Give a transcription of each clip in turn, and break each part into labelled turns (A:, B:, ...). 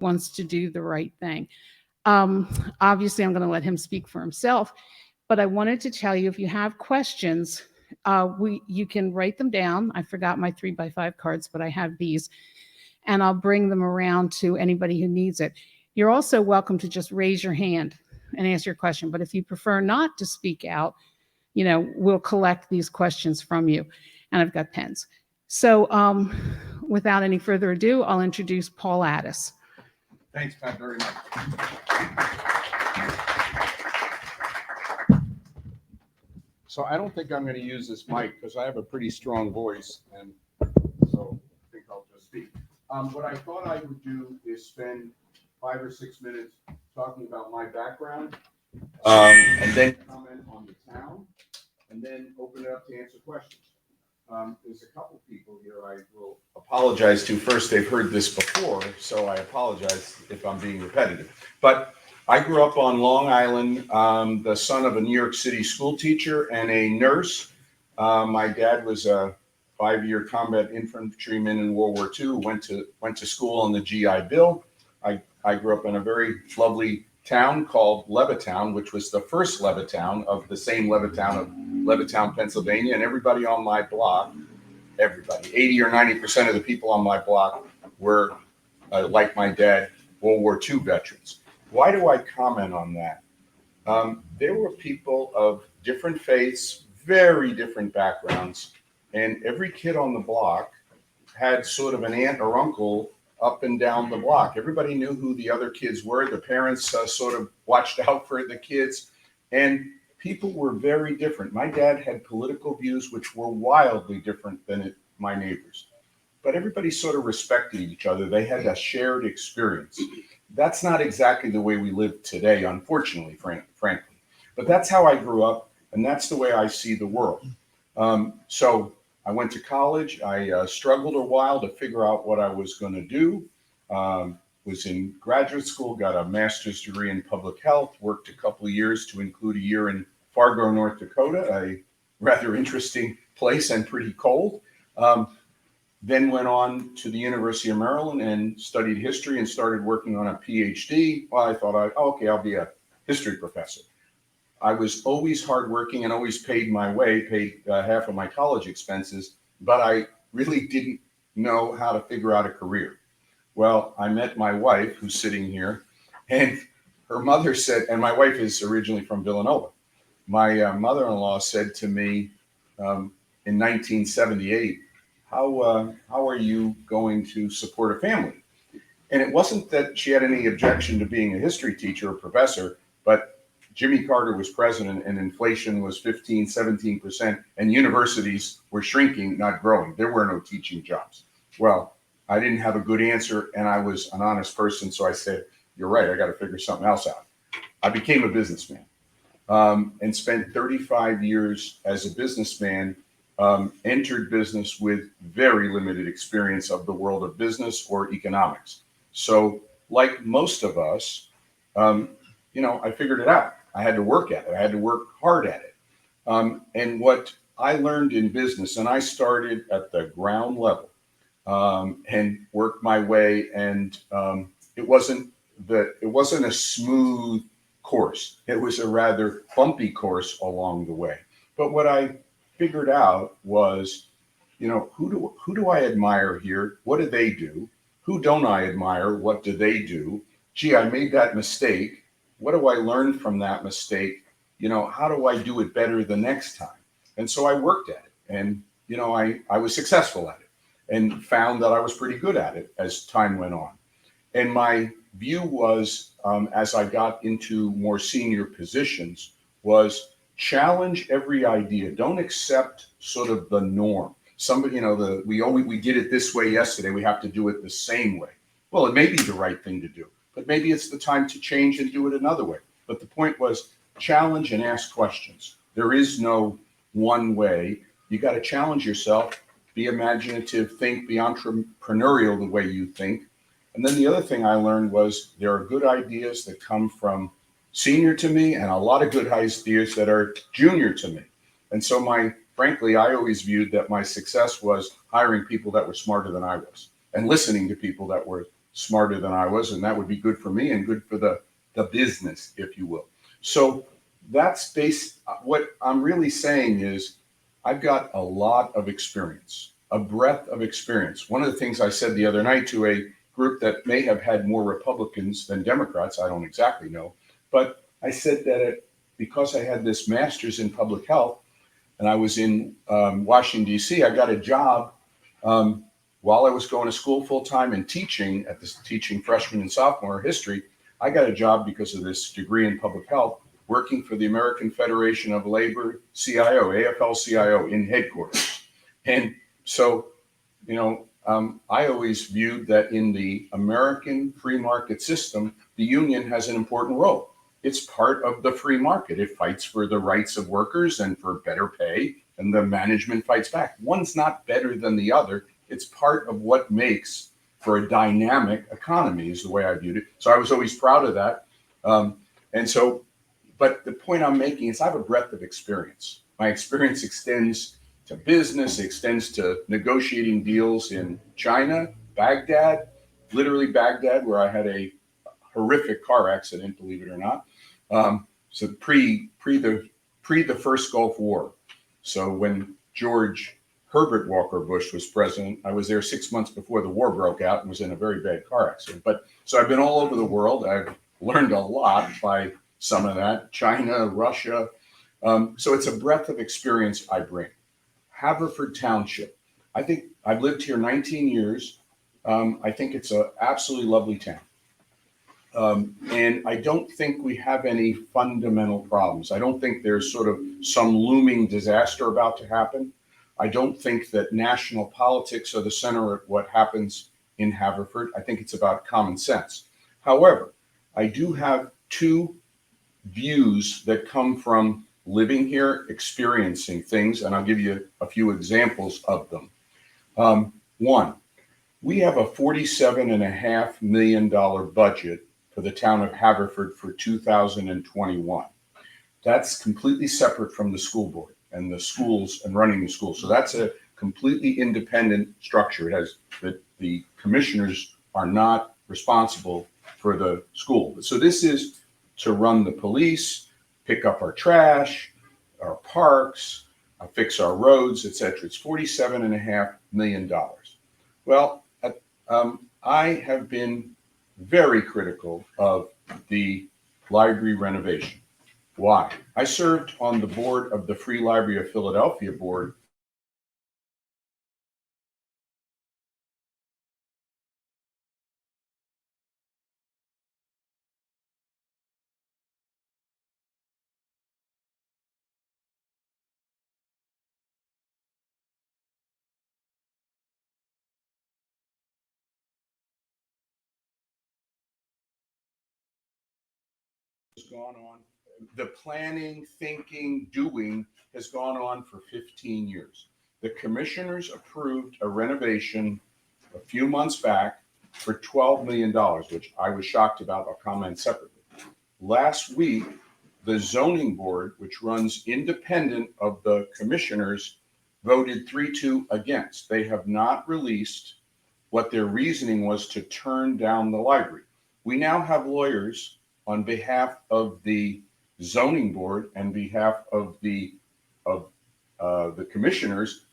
A: wants to do the right thing. Obviously, I'm going to let him speak for himself, but I wanted to tell you, if you have questions, you can write them down. I forgot my 3x5 cards, but I have these, and I'll bring them around to anybody who needs it. You're also welcome to just raise your hand and ask your question. But if you prefer not to speak out, we'll collect these questions from you. And I've got pens. So without any further ado, I'll introduce Paul Addis.
B: Thanks, Pat, very much. So I don't think I'm going to use this mic because I have a pretty strong voice, and so I think I'll just speak. What I thought I would do is spend 5 or 6 minutes talking about my background, and then comment on the town, and then open it up to answer questions. There's a couple people here I will apologize to. First, they've heard this before, so I apologize if I'm being repetitive. But I grew up on Long Island, the son of a New York City school teacher and a nurse. My dad was a 5-year combat infantryman in World War II, went to school on the GI Bill. I grew up in a very lovely town called Levittown, which was the first Levittown of the same Levittown of Levittown, Pennsylvania. And everybody on my block, 80 or 90% of the people on my block were, like my dad, World War II veterans. Why do I comment on that? There were people of different faiths, very different backgrounds, and every kid on the block had sort of an aunt or uncle up and down the block. Everybody knew who the other kids were. The parents sort of watched out for the kids, and people were very different. My dad had political views which were wildly different than my neighbors, but everybody sort of respected each other. They had a shared experience. That's not exactly the way we live today, unfortunately, frankly. But that's how I grew up, and that's the way I see the world. So I went to college. I struggled a while to figure out what I was going to do. Was in graduate school, got a master's degree in public health, worked a couple of years to include a year in Fargo, North Dakota, a rather interesting place and pretty cold. Then went on to the University of Maryland and studied history and started working on a PhD. Well, I thought, I'll be a history professor. I was always hardworking and always paid my way, paid half of my college expenses, but I really didn't know how to figure out a career. Well, I met my wife, who's sitting here, and her mother said, and my wife is originally from Villanova. My mother-in-law said to me in 1978, how are you going to support a family? And it wasn't that she had any objection to being a history teacher or professor, but Jimmy Carter was president and inflation was 15, 17%, and universities were shrinking, not growing. There were no teaching jobs. Well, I didn't have a good answer, and I was an honest person, so I said, you're right, I got to figure something else out. I became a businessman and spent 35 years as a businessman. Entered business with very limited experience of the world of business or economics. So like most of us, I figured it out. I had to work at it. I had to work hard at it. And what I learned in business, and I started at the ground level and worked my way, and it wasn't a smooth course. It was a rather bumpy course along the way. But what I figured out was, who do I admire here? What do they do? Who don't I admire? What do they do? Gee, I made that mistake. What do I learn from that mistake? How do I do it better the next time? And so I worked at it, and I was successful at it and found that I was pretty good at it as time went on. And my view was, as I got into more senior positions, was challenge every idea. Don't accept sort of the norm. Somebody, we did it this way yesterday. We have to do it the same way. Well, it may be the right thing to do, but maybe it's the time to change and do it another way. But the point was challenge and ask questions. There is no one way. You got to challenge yourself, be imaginative, think, be entrepreneurial the way you think. And then the other thing I learned was there are good ideas that come from senior to me and a lot of good ideas that are junior to me. And so frankly, I always viewed that my success was hiring people that were smarter than I was and listening to people that were smarter than I was, and that would be good for me and good for the business, if you will. So that's what I'm really saying is I've got a lot of experience, a breadth of experience. One of the things I said the other night to a group that may have had more Republicans than Democrats, I don't exactly know, but I said that because I had this master's in public health and I was in Washington, D.C., I got a job while I was going to school full time and teaching teaching freshman and sophomore history. I got a job because of this degree in public health, working for the American Federation of Labor CIO, AFL-CIO, in headquarters. And so, I always viewed that in the American free market system, the union has an important role. It's part of the free market. It fights for the rights of workers and for better pay, and the management fights back. One's not better than the other. It's part of what makes for a dynamic economy, is the way I viewed it. So I was always proud of that. But the point I'm making is I have a breadth of experience. My experience extends to business, extends to negotiating deals in China, Baghdad, literally Baghdad, where I had a horrific car accident, believe it or not. So pre the first Gulf War. So when George Herbert Walker Bush was president, I was there 6 months before the war broke out and was in a very bad car accident. But so I've been all over the world. I've learned a lot by some of that, China, Russia. So it's a breadth of experience I bring. Haverford Township. I think I've lived here 19 years. I think it's an absolutely lovely town. And I don't think we have any fundamental problems. I don't think there's sort of some looming disaster about to happen. I don't think that national politics are the center of what happens in Haverford. I think it's about common sense. However, I do have two views that come from living here, experiencing things, and I'll give you a few examples of them. One, we have a $47.5 million budget for the town of Haverford for 2021. That's completely separate from the school board and the schools and running the schools. So that's a completely independent structure. It has the commissioners are not responsible for the school. So this is to run the police, pick up our trash, our parks, fix our roads, etc. It's $47.5 million. Well, I have been very critical of the library renovation. Why? I served on the board of the Free Library of Philadelphia board. Gone on. The planning, thinking, doing has gone on for 15 years. The commissioners approved a renovation a few months back for $12 million, which I was shocked about. I'll comment separately. Last week, the zoning board, which runs independent of the commissioners, voted 3-2 against. They have not released what their reasoning was to turn down the library. We now have lawyers on behalf of the zoning board and behalf of the commissioners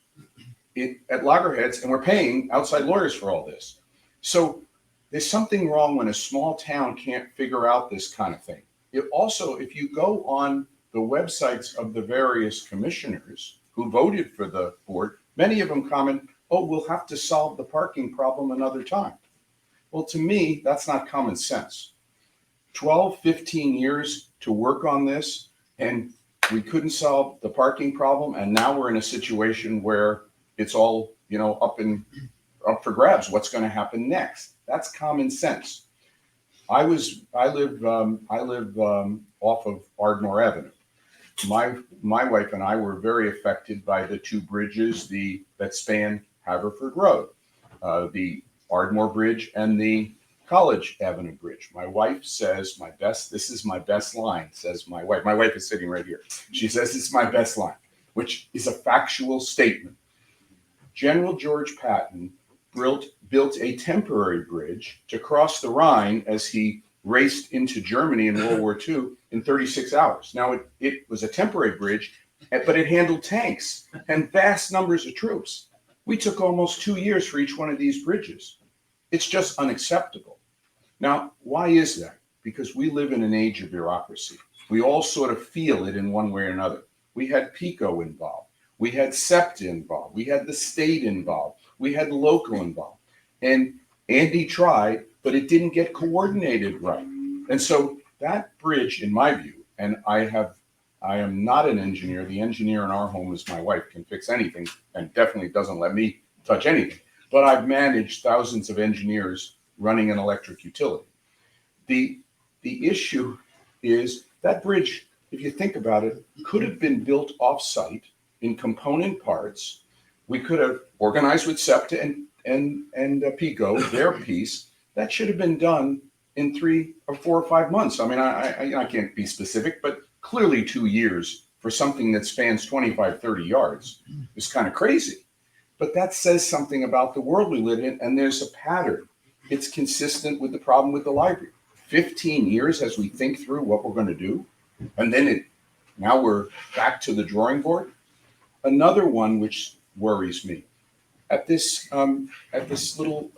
B: at loggerheads, and we're paying outside lawyers for all this. So there's something wrong when a small town can't figure out this kind of thing. It also, if you go on the websites of the various commissioners who voted for the board, many of them comment, oh, we'll have to solve the parking problem another time. Well, to me, that's not common sense. 12, 15 years to work on this, and we couldn't solve the parking problem, and now we're in a situation where it's all, up for grabs. What's going to happen next? That's common sense. I live off of Ardmore Avenue. My wife and I were very affected by the two bridges that span Haverford Road, the Ardmore Bridge and the College Avenue Bridge. My wife says this is my best line, says my wife. My wife is sitting right here. She says it's my best line, which is a factual statement. General George Patton built a temporary bridge to cross the Rhine as he raced into Germany in World War II in 36 hours. Now, it was a temporary bridge, but it handled tanks and vast numbers of troops. We took almost 2 years for each one of these bridges. It's just unacceptable. Now, why is that? Because we live in an age of bureaucracy. We all sort of feel it in one way or another. We had PICO involved. We had SEPTA involved. We had the state involved. We had local involved. And Andy tried, but it didn't get coordinated right. And so that bridge, in my view, and I am not an engineer. The engineer in our home is my wife, can fix anything and definitely doesn't let me touch anything. But I've managed thousands of engineers running an electric utility. The issue is that bridge, if you think about it, could have been built off-site in component parts. We could have organized with SEPTA and PICO, their piece. That should have been done in 3 or 4 or 5 months. I mean, I can't be specific, but clearly 2 years for something that spans 25, 30 yards is kind of crazy. But that says something about the world we live in, and there's a pattern. It's consistent with the problem with the library. 15 years as we think through what we're going to do, and then now we're back to the drawing board. Another one which worries me, at this little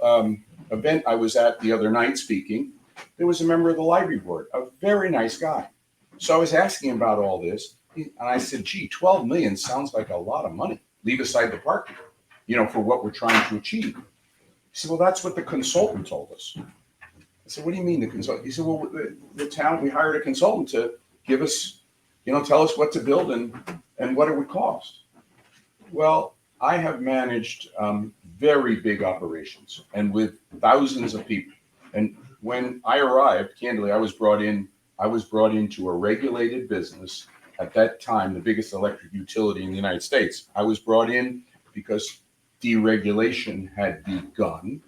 B: event I was at the other night speaking, there was a member of the library board, a very nice guy. So I was asking about all this, and I said, gee, 12 million sounds like a lot of money. Leave aside the parking, for what we're trying to achieve. He said, well, that's what the consultant told us. I said, what do you mean the consultant? He said, well, the town, we hired a consultant to give us, tell us what to build and what it would cost. Well, I have managed very big operations and with thousands of people. And when I arrived, candidly, I was brought into a regulated business at that time, the biggest electric utility in the United States. I was brought in because deregulation had begun.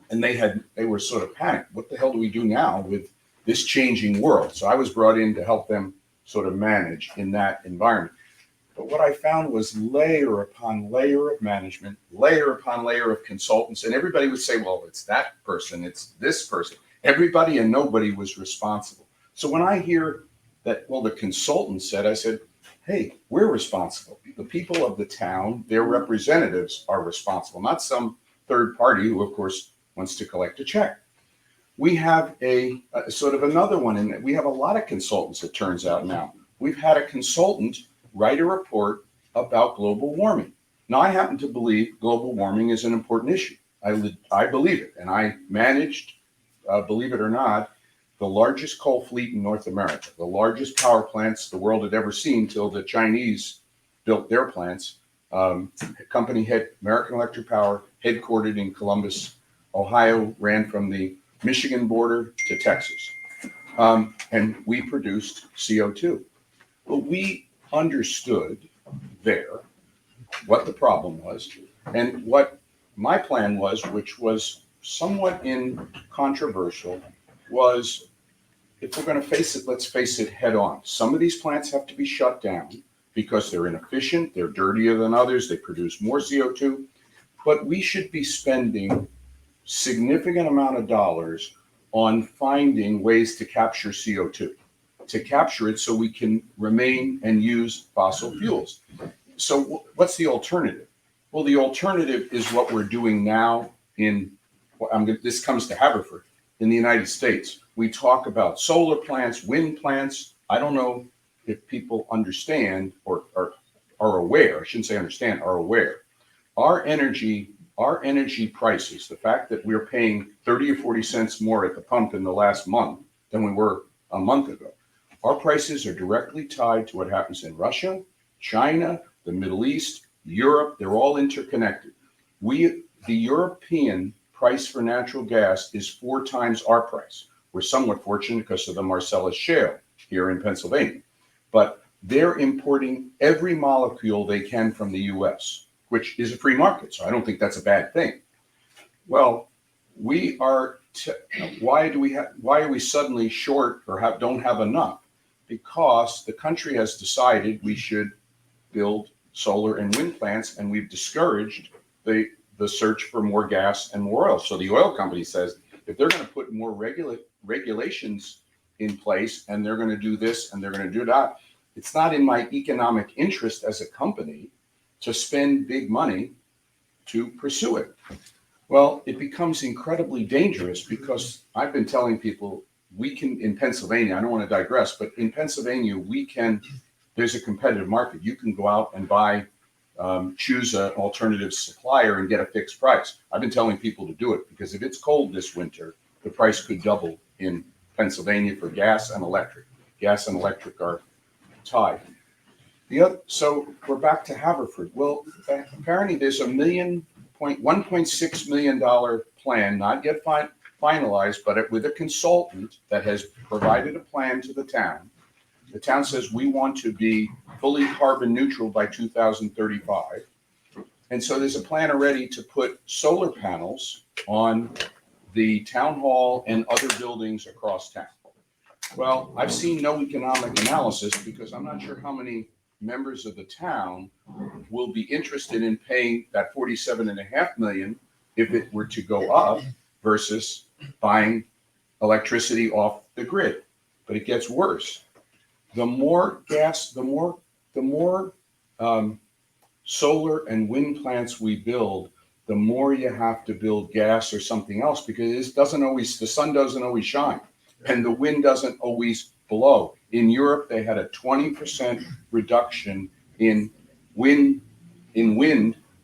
B: And they were sort of panicked. What the hell do we do now with this changing world? So I was brought in to help them sort of manage in that environment. But what I found was layer upon layer of management, layer upon layer of consultants. And everybody would say, well, it's that person, it's this person. Everybody and nobody was responsible. So when I hear that, well, the consultant said, I said, hey, we're responsible. The people of the town, their representatives are responsible, not some third party who, of course, wants to collect a check. We have a sort of another one, and we have a lot of consultants, it turns out now. We've had a consultant write a report about global warming. Now, I happen to believe global warming is an important issue. I believe it, and I managed, believe it or not, the largest coal fleet in North America, the largest power plants the world had ever seen till the Chinese built their plants. Company had American Electric Power, headquartered in Columbus, Ohio, ran from the Michigan border to Texas. And we produced CO2. Well, we understood there what the problem was and what my plan was, which was somewhat controversial, was if we're going to face it, let's face it head on. Some of these plants have to be shut down because they're inefficient, they're dirtier than others, they produce more CO2, but we should be spending significant amount of dollars on finding ways to capture CO2, to capture it so we can remain and use fossil fuels. So what's the alternative? Well, the alternative is what we're doing now this comes to Haverford in the United States. We talk about solar plants, wind plants. I don't know if people understand or are aware, I shouldn't say understand, are aware. Our energy prices, the fact that we're paying 30 or 40 cents more at the pump in the last month than we were a month ago, our prices are directly tied to what happens in Russia, China, the Middle East, Europe. They're all interconnected. The European price for natural gas is 4 times our price. We're somewhat fortunate because of the Marcellus Shale here in Pennsylvania. But they're importing every molecule they can from the U.S., which is a free market. So I don't think that's a bad thing. Well, we are. Why are we suddenly short or don't have enough? Because the country has decided we should build solar and wind plants, and we've discouraged the the search for more gas and more oil. So the oil company says, if they're going to put more regulations in place and they're going to do this and they're going to do that, it's not in my economic interest as a company to spend big money to pursue it. Well, it becomes incredibly dangerous because I've been telling people we can, in Pennsylvania, I don't want to digress, but in Pennsylvania, there's a competitive market. You can go out and choose an alternative supplier and get a fixed price. I've been telling people to do it because if it's cold this winter, the price could double in Pennsylvania for gas and electric. Gas and electric are tied. So we're back to Haverford. Well, apparently there's $1.6 million plan, not yet finalized, but with a consultant that has provided a plan to the town. The town says we want to be fully carbon neutral by 2035. And so there's a plan already to put solar panels on the town hall and other buildings across town. Well, I've seen no economic analysis because I'm not sure how many members of the town will be interested in paying that $47.5 million if it were to go up versus buying electricity off the grid. But it gets worse. The more gas, the more solar and wind plants we build, the more you have to build gas or something else because the sun doesn't always shine and the wind doesn't always blow. In Europe, they had a 20% reduction in wind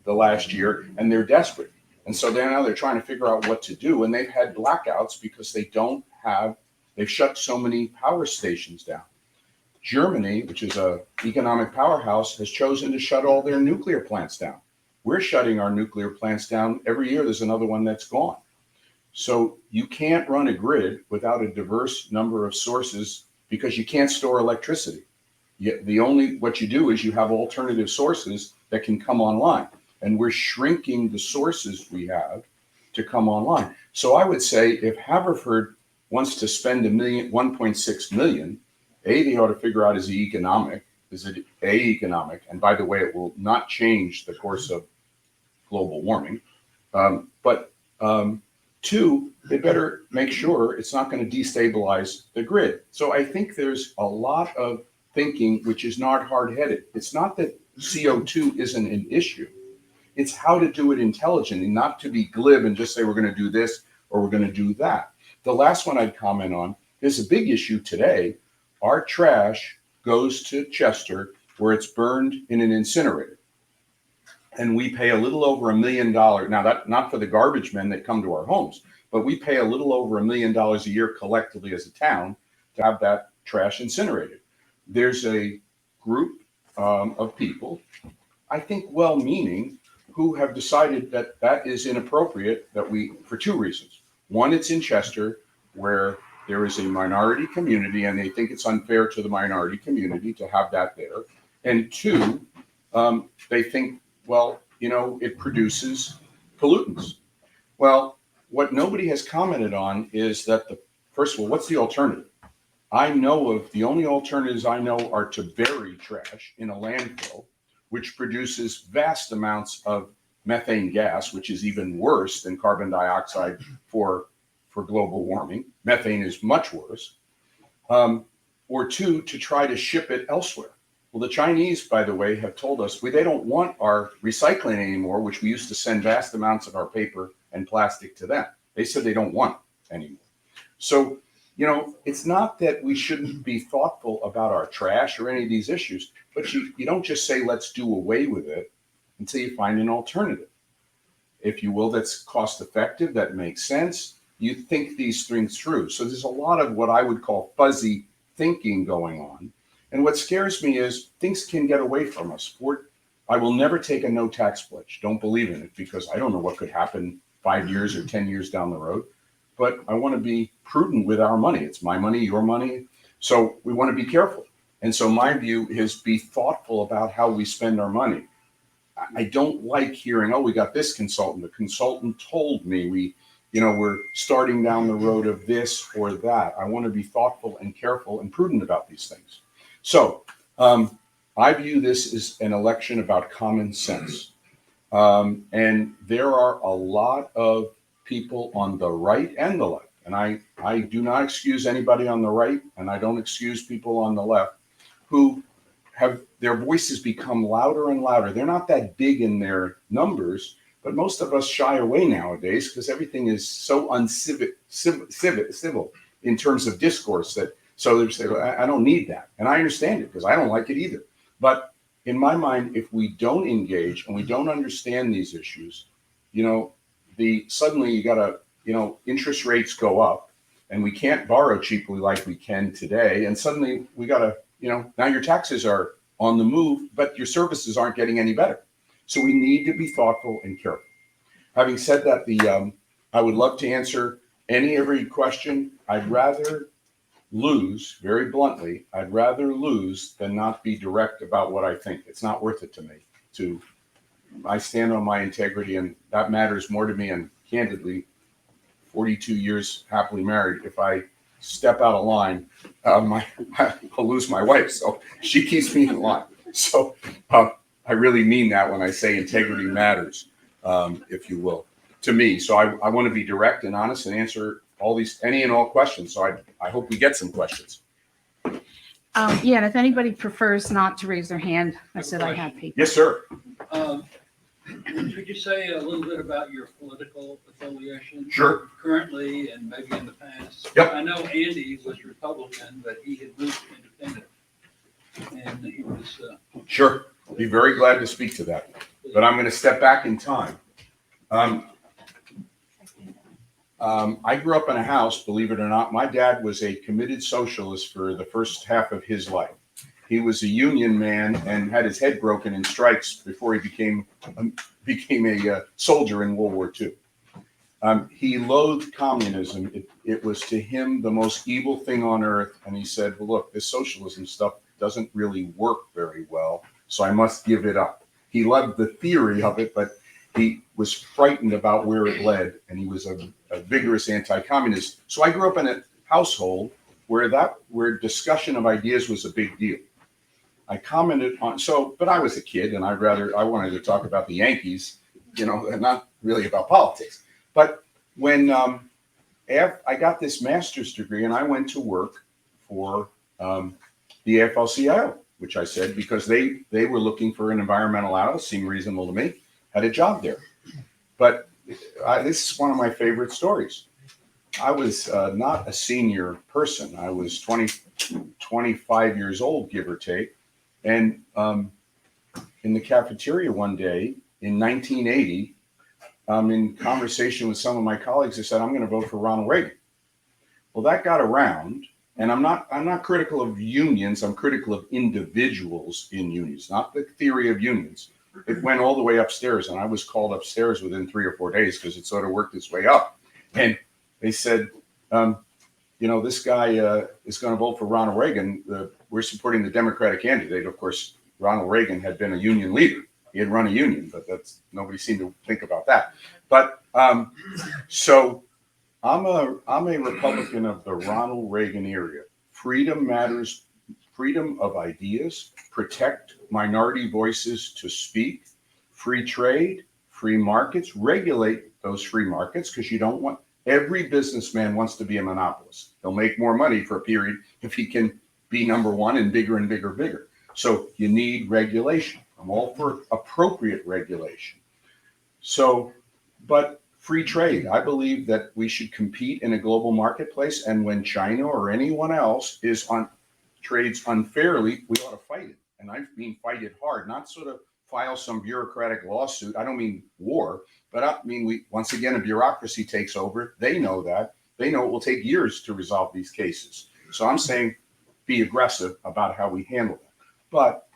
B: the last year, and they're desperate. And so now they're trying to figure out what to do, and they've had blackouts because they've shut so many power stations down. Germany, which is an economic powerhouse, has chosen to shut all their nuclear plants down. We're shutting our nuclear plants down. Every year there's another one that's gone. So you can't run a grid without a diverse number of sources because you can't store electricity. What you do is you have alternative sources that can come online. And we're shrinking the sources we have to come online. So I would say if Haverford wants to spend $1.6 million, they ought to figure out is it economic? And by the way, it will not change the course of global warming. Two, they better make sure it's not going to destabilize the grid. So I think there's a lot of thinking which is not hard-headed. It's not that CO2 isn't an issue. It's how to do it intelligently, not to be glib and just say we're going to do this or we're going to do that. The last one I'd comment on is a big issue today. Our trash goes to Chester where it's burned in an incinerator. And we pay a little over $1 million. Now, that not for the garbage men that come to our homes, but we pay a little over $1 million a year collectively as a town to have that trash incinerated. There's a group of people, I think well-meaning, who have decided that that is inappropriate for two reasons. One, it's in Chester where there is a minority community and they think it's unfair to the minority community to have that there. And two, they think, it produces pollutants. Well, what nobody has commented on is that first of all, what's the alternative? The only alternatives I know are to bury trash in a landfill, which produces vast amounts of methane gas, which is even worse than carbon dioxide for global warming. Methane is much worse. Or two, to try to ship it elsewhere. Well, the Chinese, by the way, have told us they don't want our recycling anymore, which we used to send vast amounts of our paper and plastic to them. They said they don't want it anymore. So, it's not that we shouldn't be thoughtful about our trash or any of these issues, but you don't just say, let's do away with it until you find an alternative. If you will, that's cost effective, that makes sense. You think these things through. So there's a lot of what I would call fuzzy thinking going on. And what scares me is things can get away from us. I will never take a no tax pledge. Don't believe in it because I don't know what could happen 5 years or 10 years down the road. But I want to be prudent with our money. It's my money, your money. So we want to be careful. And so my view is be thoughtful about how we spend our money. I don't like hearing, we got this consultant. The consultant told me we're starting down the road of this or that. I want to be thoughtful and careful and prudent about these things. So I view this as an election about common sense. And there are a lot of people on the right and the left. And I do not excuse anybody on the right, and I don't excuse people on the left who have their voices become louder and louder. They're not that big in their numbers, but most of us shy away nowadays because everything is so civil in terms of discourse that so they say, well, I don't need that. And I understand it because I don't like it either. But in my mind, if we don't engage and we don't understand these issues, you know, suddenly you got to, interest rates go up and we can't borrow cheaply like we can today. And suddenly we got to, now your taxes are on the move, but your services aren't getting any better. So we need to be thoughtful and careful. Having said that, I would love to answer every question. I'd rather lose, very bluntly, I'd rather lose than not be direct about what I think. It's not worth it to me. I stand on my integrity, and that matters more to me. And candidly, 42 years happily married, if I step out of line, I'll lose my wife. So she keeps me in line. So I really mean that when I say integrity matters, if you will, to me. So I want to be direct and honest and answer any and all questions. So I hope we get some questions.
A: Yeah, and if anybody prefers not to raise their hand, I said I have people.
B: Yes, sir.
C: Could you say a little bit about your political affiliation?
B: Sure.
C: Currently and maybe in the past?
B: Yep.
C: I know Andy was Republican, but he had moved independent. And he was...
B: Sure. Be very glad to speak to that. But I'm going to step back in time. I grew up in a house, believe it or not. My dad was a committed socialist for the first half of his life. He was a union man and had his head broken in strikes before he became a soldier in World War II. He loathed communism. It was to him the most evil thing on earth. And he said, well, look, this socialism stuff doesn't really work very well, so I must give it up. He loved the theory of it, but he was frightened about where it led, and he was a vigorous anti-communist. So I grew up in a household where discussion of ideas was a big deal. I commented on, but I was a kid and I wanted to talk about the Yankees, and not really about politics. But when I got this master's degree and I went to work for the AFL-CIO, which I said because they were looking for an environmental analyst, seemed reasonable to me, had a job there. But this is one of my favorite stories. I was not a senior person. I was 25 years old, give or take. And in the cafeteria one day in 1980, in conversation with some of my colleagues, I said, I'm going to vote for Ronald Reagan. Well, that got around, and I'm not critical of unions. I'm critical of individuals in unions, not the theory of unions. It went all the way upstairs, and I was called upstairs within 3 or 4 days because it sort of worked its way up. And they said, this guy is going to vote for Ronald Reagan. We're supporting the Democratic candidate. Of course, Ronald Reagan had been a union leader. He had run a union, but nobody seemed to think about that. But so I'm a Republican of the Ronald Reagan era. Freedom matters. Freedom of ideas, protect minority voices to speak, free trade, free markets, regulate those free markets because you don't want every businessman wants to be a monopolist. He'll make more money for a period if he can be number one and bigger. So you need regulation. I'm all for appropriate regulation. But free trade, I believe that we should compete in a global marketplace, and when China or anyone else trades unfairly, we ought to fight it. And I mean fight it hard, not sort of file some bureaucratic lawsuit. I don't mean war, but I mean once again, a bureaucracy takes over. They know that. They know it will take years to resolve these cases. So I'm saying be aggressive about how we handle that. But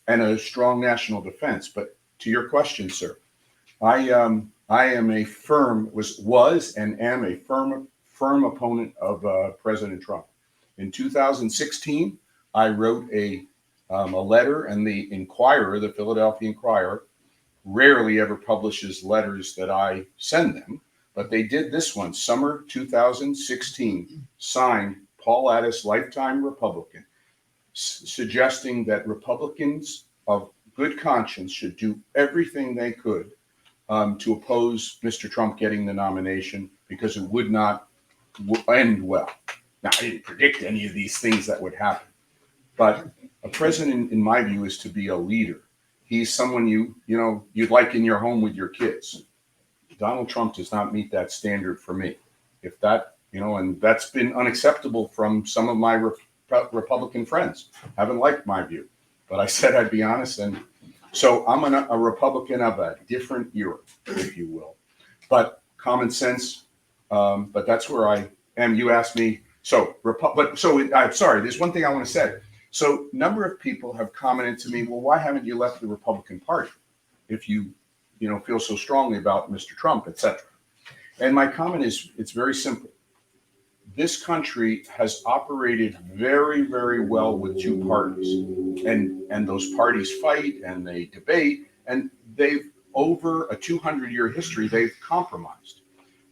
B: and a strong national defense. But to your question, sir, I am a was and am a firm opponent of President Trump. In 2016, I wrote a letter, and the Inquirer, the Philadelphia Inquirer, rarely ever publishes letters that I send them, but they did this one, summer 2016, signed Paul Addis, lifetime Republican, suggesting that Republicans of good conscience, should do everything they could to oppose Mr. Trump getting the nomination, because it would not end well. Now, I didn't predict any of these things that would happen, but a president, in my view, is to be a leader. He's someone you'd like in your home with your kids. Donald Trump does not meet that standard for me. If that, and that's been unacceptable from some of my Republican friends. Haven't liked my view, but I said I'd be honest, and so I'm a Republican of a different era, if you will. But common sense. But that's where I am. You asked me. I'm sorry. There's one thing I want to say. So, number of people have commented to me, well, why haven't you left the Republican Party if you feel so strongly about Mr. Trump, etc. And my comment is, it's very simple. This country has operated very, very well with two parties, and those parties fight and they debate, and they've, over a 200-year history, they've compromised.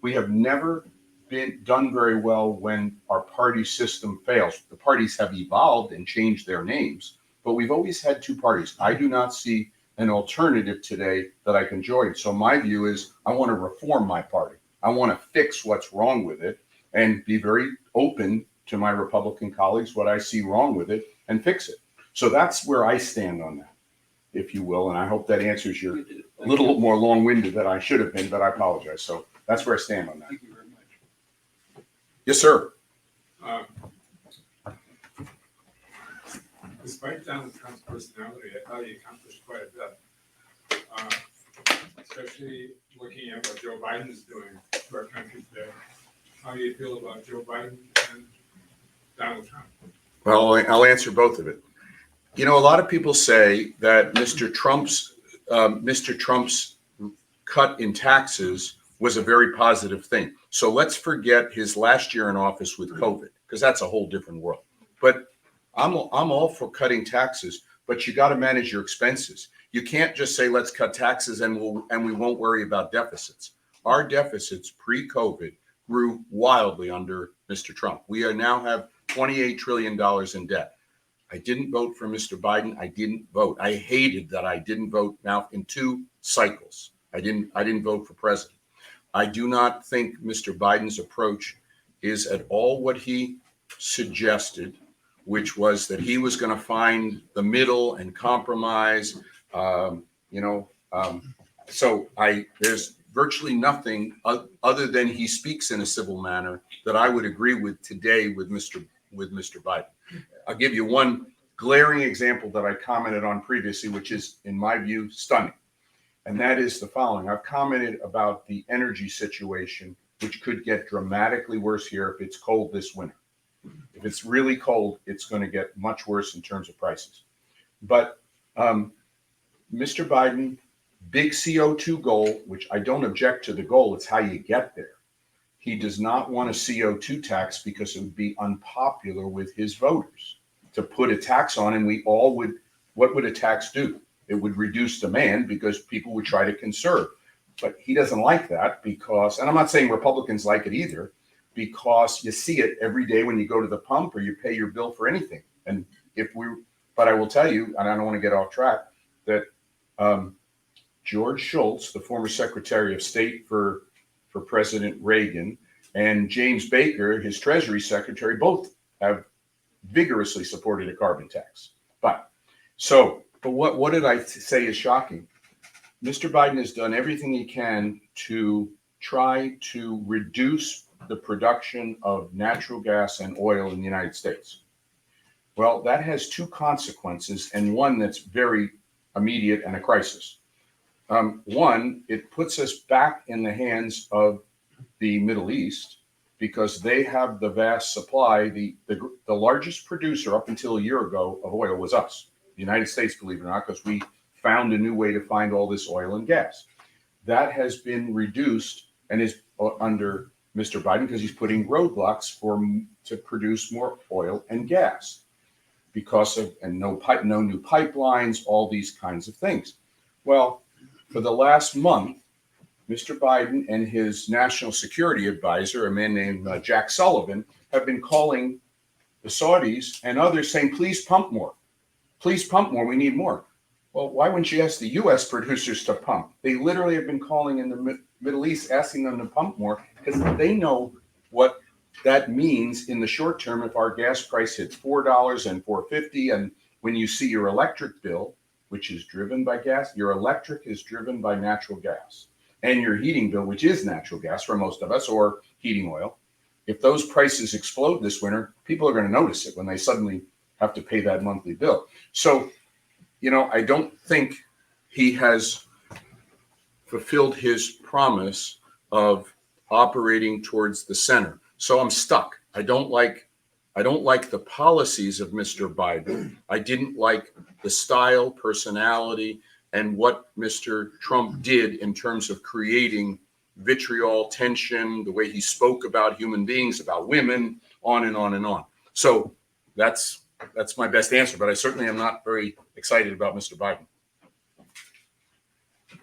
B: We have never been done very well when our party system fails. The parties have evolved and changed their names, but we've always had two parties. I do not see an alternative today that I can join. So my view is, I want to reform my party. I want to fix what's wrong with it and be very open to my Republican colleagues, what I see wrong with it, and fix it. So that's where I stand on that, if you will. And I hope that answers your little more long-winded than I should have been, but I apologize. So that's where I stand on that.
C: Thank you very much.
B: Yes, sir.
D: Despite Donald Trump's personality, I thought he accomplished quite a bit, especially looking at what Joe Biden is doing to our country today. How do you feel about Joe Biden and Donald Trump?
B: Well, I'll answer both of it. A lot of people say that Mr. Trump's cut in taxes was a very positive thing. So let's forget his last year in office with COVID, because that's a whole different world. But I'm all for cutting taxes, but you got to manage your expenses. You can't just say, let's cut taxes and we won't worry about deficits. Our deficits pre-COVID grew wildly under Mr. Trump. We now have $28 trillion in debt. I didn't vote for Mr. Biden. I didn't vote. I hated that I didn't vote now in 2 cycles. I didn't vote for president. I do not think Mr. Biden's approach is at all what he suggested, which was that he was going to find the middle and compromise. So there's virtually nothing other than he speaks in a civil manner that I would agree with today with Mr. Biden. I'll give you one glaring example that I commented on previously, which is, in my view, stunning. And that is the following. I've commented about the energy situation, which could get dramatically worse here if it's cold this winter. If it's really cold, it's going to get much worse in terms of prices. But Mr. Biden, big CO2 goal, which I don't object to the goal, it's how you get there. He does not want a CO2 tax because it would be unpopular with his voters to put a tax on, and we all would, what would a tax do? It would reduce demand because people would try to conserve. But he doesn't like that because, and I'm not saying Republicans like it either, because you see it every day when you go to the pump or you pay your bill for anything. And but I will tell you, and I don't want to get off track, that George Shultz, the former Secretary of State for President Reagan, and James Baker, his Treasury Secretary, both have vigorously supported a carbon tax. But what did I say is shocking? Mr. Biden has done everything he can to try to reduce the production of natural gas and oil in the United States. Well, that has 2 consequences, and one that's very immediate and a crisis. One, it puts us back in the hands of the Middle East because they have the vast supply. The largest producer up until a year ago of oil was us, the United States, believe it or not, because we found a new way to find all this oil and gas. That has been reduced and is under Mr. Biden because he's putting roadblocks to produce more oil and gas because of, and no new pipelines, all these kinds of things. Well, for the last month, Mr. Biden and his national security advisor, a man named Jack Sullivan, have been calling the Saudis and others saying, please pump more. Please pump more. We need more. Well, why wouldn't you ask the U.S. producers to pump? They literally have been calling in the Middle East, asking them to pump more because they know what that means in the short term if our gas price hits $4 and $4.50. And when you see your electric bill, which is driven by gas, your electric is driven by natural gas. And your heating bill, which is natural gas for most of us, or heating oil, if those prices explode this winter, people are going to notice it when they suddenly have to pay that monthly bill. So, I don't think he has fulfilled his promise of operating towards the center. So I'm stuck. I don't like the policies of Mr. Biden. I didn't like the style, personality, and what Mr. Trump did in terms of creating vitriol, tension, the way he spoke about human beings, about women, on and on and on. So that's my best answer, but I certainly am not very excited about Mr. Biden.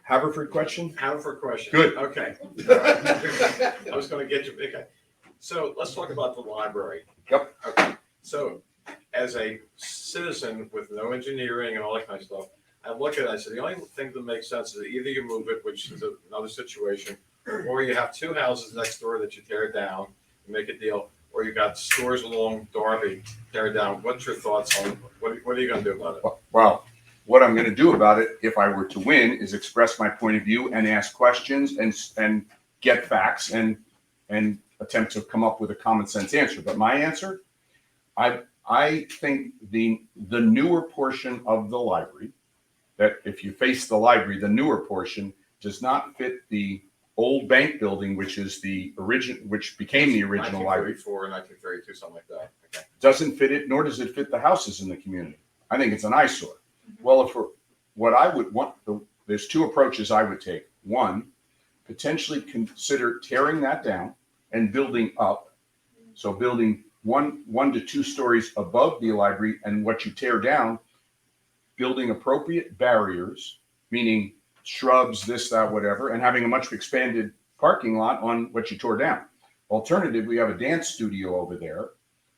B: Haverford question?
E: Haverford question.
B: Good.
E: Okay. I was going to get you. Okay. So let's talk about the library.
B: Yep.
E: Okay. So as a citizen with no engineering and all that kind of stuff, I look at it, I say, the only thing that makes sense is either you move it, which is another situation, or you have two houses next door that you tear down and make a deal, or you got stores along Darby, tear it down. What's your thoughts on what are you going to do about it?
B: Well, what I'm going to do about it, if I were to win, is express my point of view and ask questions and get facts and attempt to come up with a common sense answer. But my answer, I think the newer portion of the library, that if you face the library, the newer portion does not fit the old bank building, which is the original, which became the original library.
E: 1934, 1932, something like that. Okay.
B: Doesn't fit it, nor does it fit the houses in the community. I think it's an eyesore. Well, what I would want, there's two approaches I would take. One, potentially consider tearing that down and building up. So building one to 2 stories above the library, and what you tear down, building appropriate barriers, meaning shrubs, this, that, whatever, and having a much expanded parking lot on what you tore down. Alternative, we have a dance studio over there,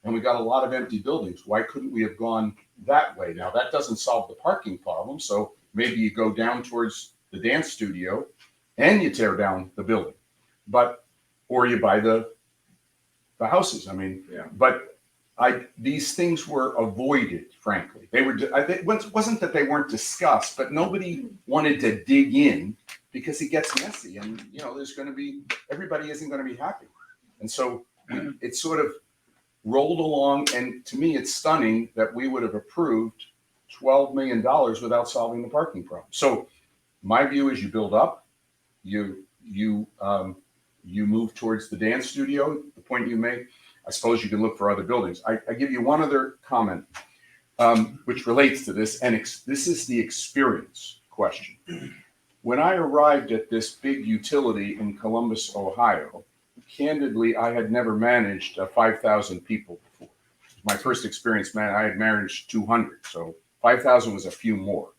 B: and we got a lot of empty buildings. Why couldn't we have gone that way? Now, that doesn't solve the parking problem, so maybe you go down towards the dance studio and you tear down the building, or you buy the houses. I mean,
E: Yeah.
B: But these things were avoided, frankly. It wasn't that they weren't discussed, but nobody wanted to dig in because it gets messy, and everybody isn't going to be happy, and so it sort of rolled along. And to me, it's stunning that we would have approved $12 million without solving the parking problem. So my view is you build up, you move towards the dance studio, the point you make. I suppose you can look for other buildings. I give you one other comment, which relates to this, and this is the experience question. When I arrived at this big utility in Columbus, Ohio, candidly, I had never managed 5,000 people before. My first experience, I had managed 200, so 5,000 was a few more.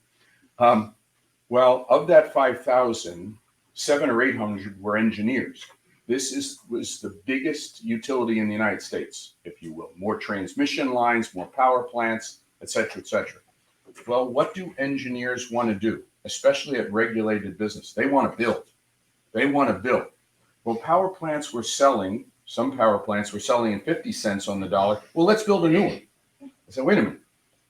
B: Well, of that 5,000, 700 or 800 were engineers. This was the biggest utility in the United States, if you will. More transmission lines, more power plants, et cetera, et cetera. Well, what do engineers want to do, especially at regulated business? They want to build. They want to build. Well, some power plants were selling at 50 cents on the dollar. Well, let's build a new one. I said, wait a minute.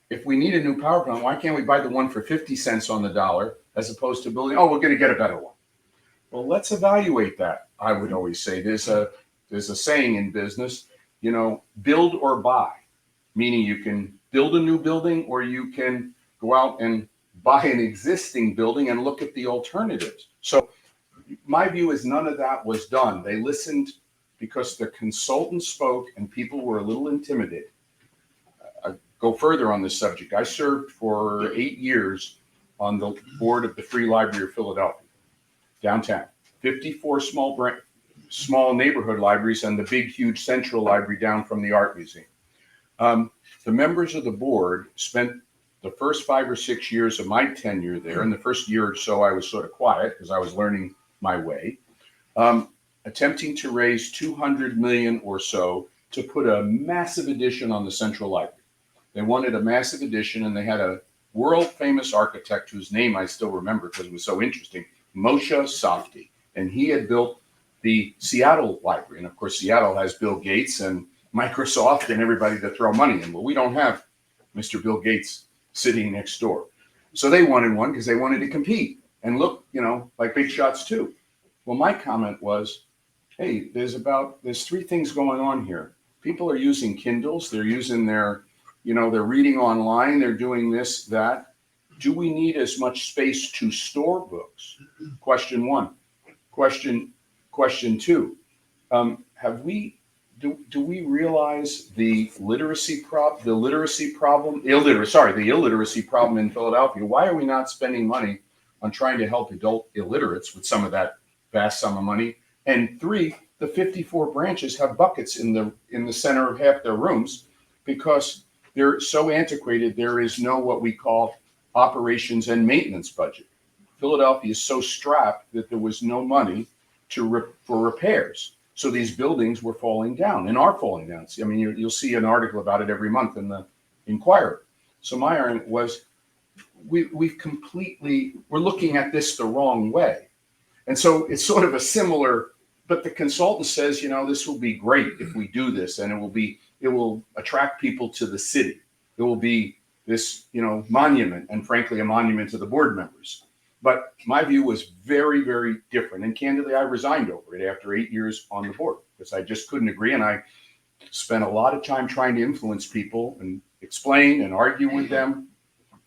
B: If we need a new power plant, why can't we buy the one for 50 cents on the dollar as opposed to building, we're going to get a better one? Well, let's evaluate that. I would always say there's a saying in business, build or buy, meaning you can build a new building or you can go out and buy an existing building and look at the alternatives. So my view is none of that was done. They listened because the consultant spoke and people were a little intimidated. I go further on this subject. I served for 8 years on the board of the Free Library of Philadelphia, downtown. 54 small neighborhood libraries and the big, huge central library down from the art museum. The members of the board spent the first 5 or 6 years of my tenure there. And the first year or so, I was sort of quiet because I was learning my way, attempting to raise $200 million or so to put a massive addition on the central library. They wanted a massive addition, and they had a world famous architect whose name I still remember because it was so interesting, Moshe Safdie. And he had built the Seattle library. And of course, Seattle has Bill Gates and Microsoft and everybody to throw money in. Well, we don't have Mr. Bill Gates sitting next door. So they wanted one because they wanted to compete and look, like big shots too. Well, my comment was, hey, there's three things going on here. People are using Kindles. They're using they're reading online. They're doing this, that. Do we need as much space to store books? Question one. Question two. Do we realize the illiteracy problem in Philadelphia? Why are we not spending money on trying to help adult illiterates with some of that vast sum of money? And three, the 54 branches have buckets in the center of half their rooms because they're so antiquated. There is no what we call operations and maintenance budget. Philadelphia is so strapped that there was no money for repairs. So these buildings were falling down and are falling down. I mean, you'll see an article about it every month in the Inquirer. So my argument was, we're looking at this the wrong way. And so it's sort of a similar, but the consultant says, this will be great if we do this, and it will attract people to the city. It will be this, monument, and frankly, a monument to the board members. But my view was very, very different. And candidly, I resigned over it after 8 years on the board because I just couldn't agree. And I spent a lot of time trying to influence people and explain and argue with them.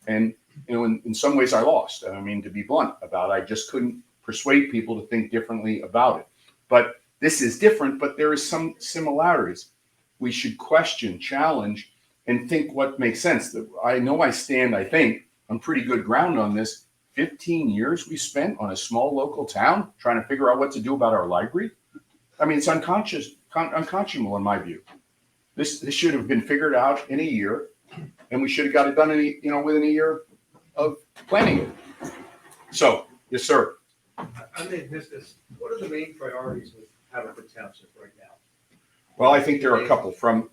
B: And, in some ways I lost. I mean, to be blunt about it, I just couldn't persuade people to think differently about it. But this is different, but there is some similarities. We should question, challenge, and think what makes sense. I know I think, on pretty good ground on this. 15 years we spent on a small local town trying to figure out what to do about our library. I mean, it's unconscionable in my view. This should have been figured out in a year, and we should have got it done within a year of planning it. So, yes, sir.
F: I may have missed this. What are the main priorities with Haverford Township right now?
B: Well, I think there are a couple from.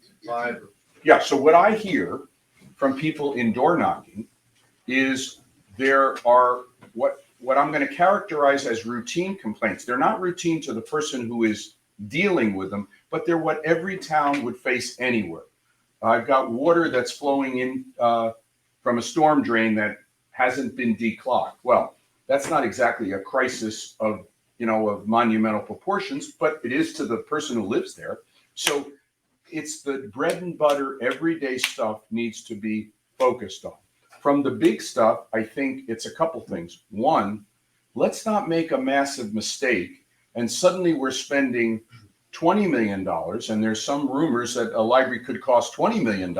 B: So what I hear from people in door knocking is there are what I'm going to characterize as routine complaints. They're not routine to the person who is dealing with them, but they're what every town would face anywhere. I've got water that's flowing in from a storm drain that hasn't been declogged. Well, that's not exactly a crisis of monumental proportions, but it is to the person who lives there. So it's the bread and butter, everyday stuff needs to be focused on. From the big stuff, I think it's a couple things. One, let's not make a massive mistake and suddenly we're spending $20 million, and there's some rumors that a library could cost $20 million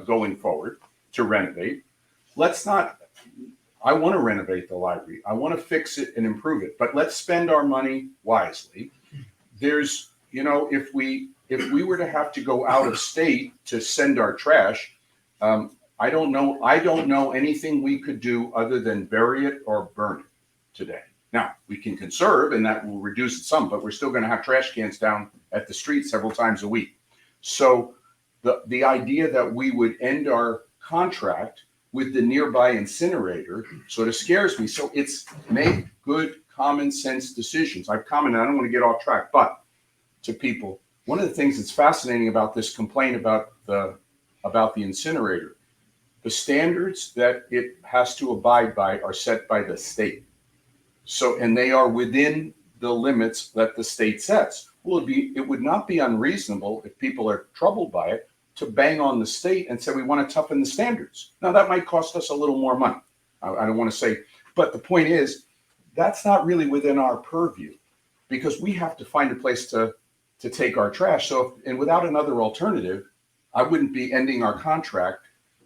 B: going forward to renovate. I want to renovate the library. I want to fix it and improve it, but let's spend our money wisely. There's, if we were to have to go out of state to send our trash, I don't know anything we could do other than bury it or burn it today. Now, we can conserve and that will reduce it some, but we're still going to have trash cans down at the street several times a week. So the idea that we would end our contract with the nearby incinerator sort of scares me. So it's make good common sense decisions. I've commented, I don't want to get off track, but to people, one of the things that's fascinating about this complaint about the incinerator, the standards that it has to abide by are set by the state. So, and they are within the limits that the state sets. Well, it would not be unreasonable if people are troubled by it to bang on the state and say, we want to toughen the standards. Now, that might cost us a little more money. I don't want to say, but the point is, that's not really within our purview because we have to find a place to take our trash. So, and without another alternative, I wouldn't be ending our contract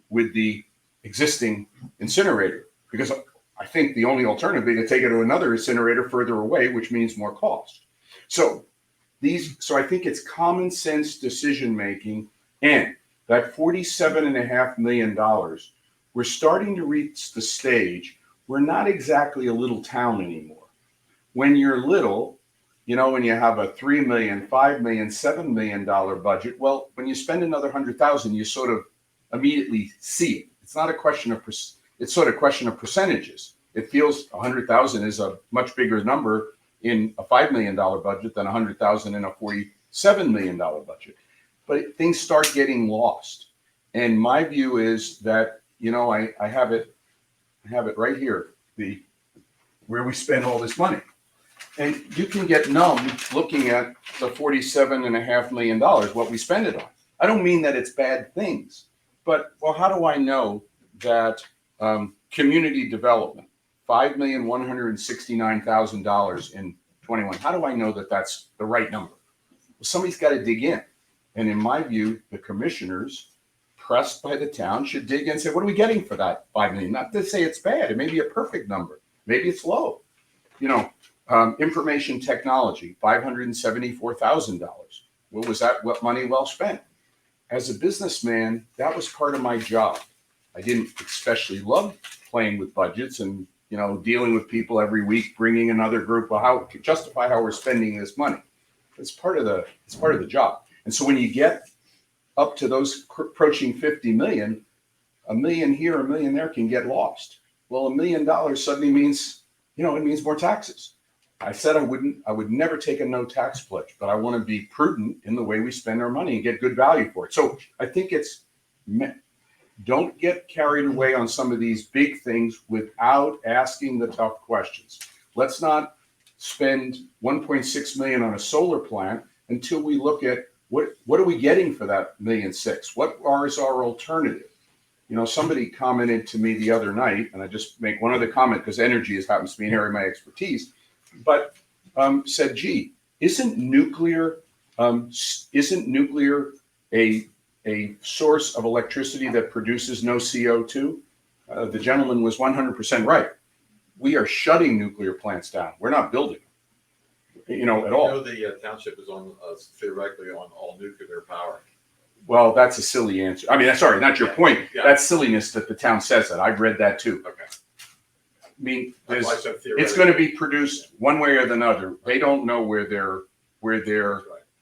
B: with the existing incinerator because I think the only alternative would be to take it to another incinerator further away, which means more cost. So I think it's common sense decision making, and that $47.5 million, we're starting to reach the stage. We're not exactly a little town anymore. When you're little, when you have a $3 million, $5 million, $7 million budget, well, when you spend another $100,000, you sort of immediately see it. It's not a question of it's sort of a question of percentages. It feels 100,000 is a much bigger number in a $5 million budget than 100,000 in a $47 million budget. But things start getting lost. And my view is that, I have it right here, where we spend all this money. And you can get numb looking at the $47.5 million, what we spend it on. I don't mean that it's bad things, but, well, how do I know that community development, $5,169,000 in 21, how do I know that that's the right number? Well, somebody's got to dig in. And in my view, the commissioners, pressed by the town, should dig in and say, what are we getting for that 5 million? Not to say it's bad. It may be a perfect number. Maybe it's low. Information technology, $574,000. What was that? What money well spent? As a businessman, that was part of my job. I didn't especially love playing with budgets and, dealing with people every week, bringing another group, how to justify how we're spending this money. It's part of the job. And so when you get up to those approaching 50 million, $1 million here, $1 million there can get lost. Well, $1 million suddenly means, it means more taxes. I said I would never take a no tax pledge, but I want to be prudent in the way we spend our money and get good value for it. So I think don't get carried away on some of these big things without asking the tough questions. Let's not spend 1.6 million on a solar plant until we look at what are we getting for that $1.6 million? What is our alternative? Somebody commented to me the other night, and I just make one other comment because energy happens to be an area of my expertise, but said, gee, isn't nuclear a source of electricity that produces no CO2? The gentleman was 100% right. We are shutting nuclear plants down. We're not building them, at all.
E: The township is on, theoretically on all nuclear power.
B: Well, that's a silly answer. I mean, sorry, not your point.
E: Yeah.
B: That's silliness that the town says that. I've read that too.
E: Okay.
B: I mean,
E: That's why I said
B: it's
E: theoretically.
B: going to be produced one way or another. They don't know where their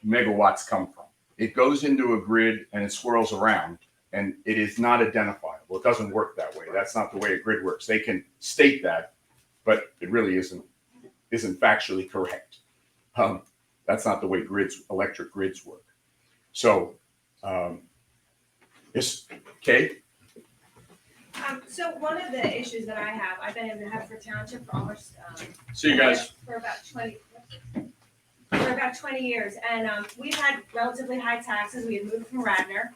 B: megawatts come from. It goes into a grid and it swirls around, and it is not identifiable. It doesn't work that way. That's not the way a grid works. They can state that, but it really isn't factually correct. That's not the way electric grids work. So, yes, Kay?
G: So one of the issues that I have, I've been in Haverford Township for almost,
E: See you guys.
G: for about 20 years, and we've had relatively high taxes. We had moved from Radnor.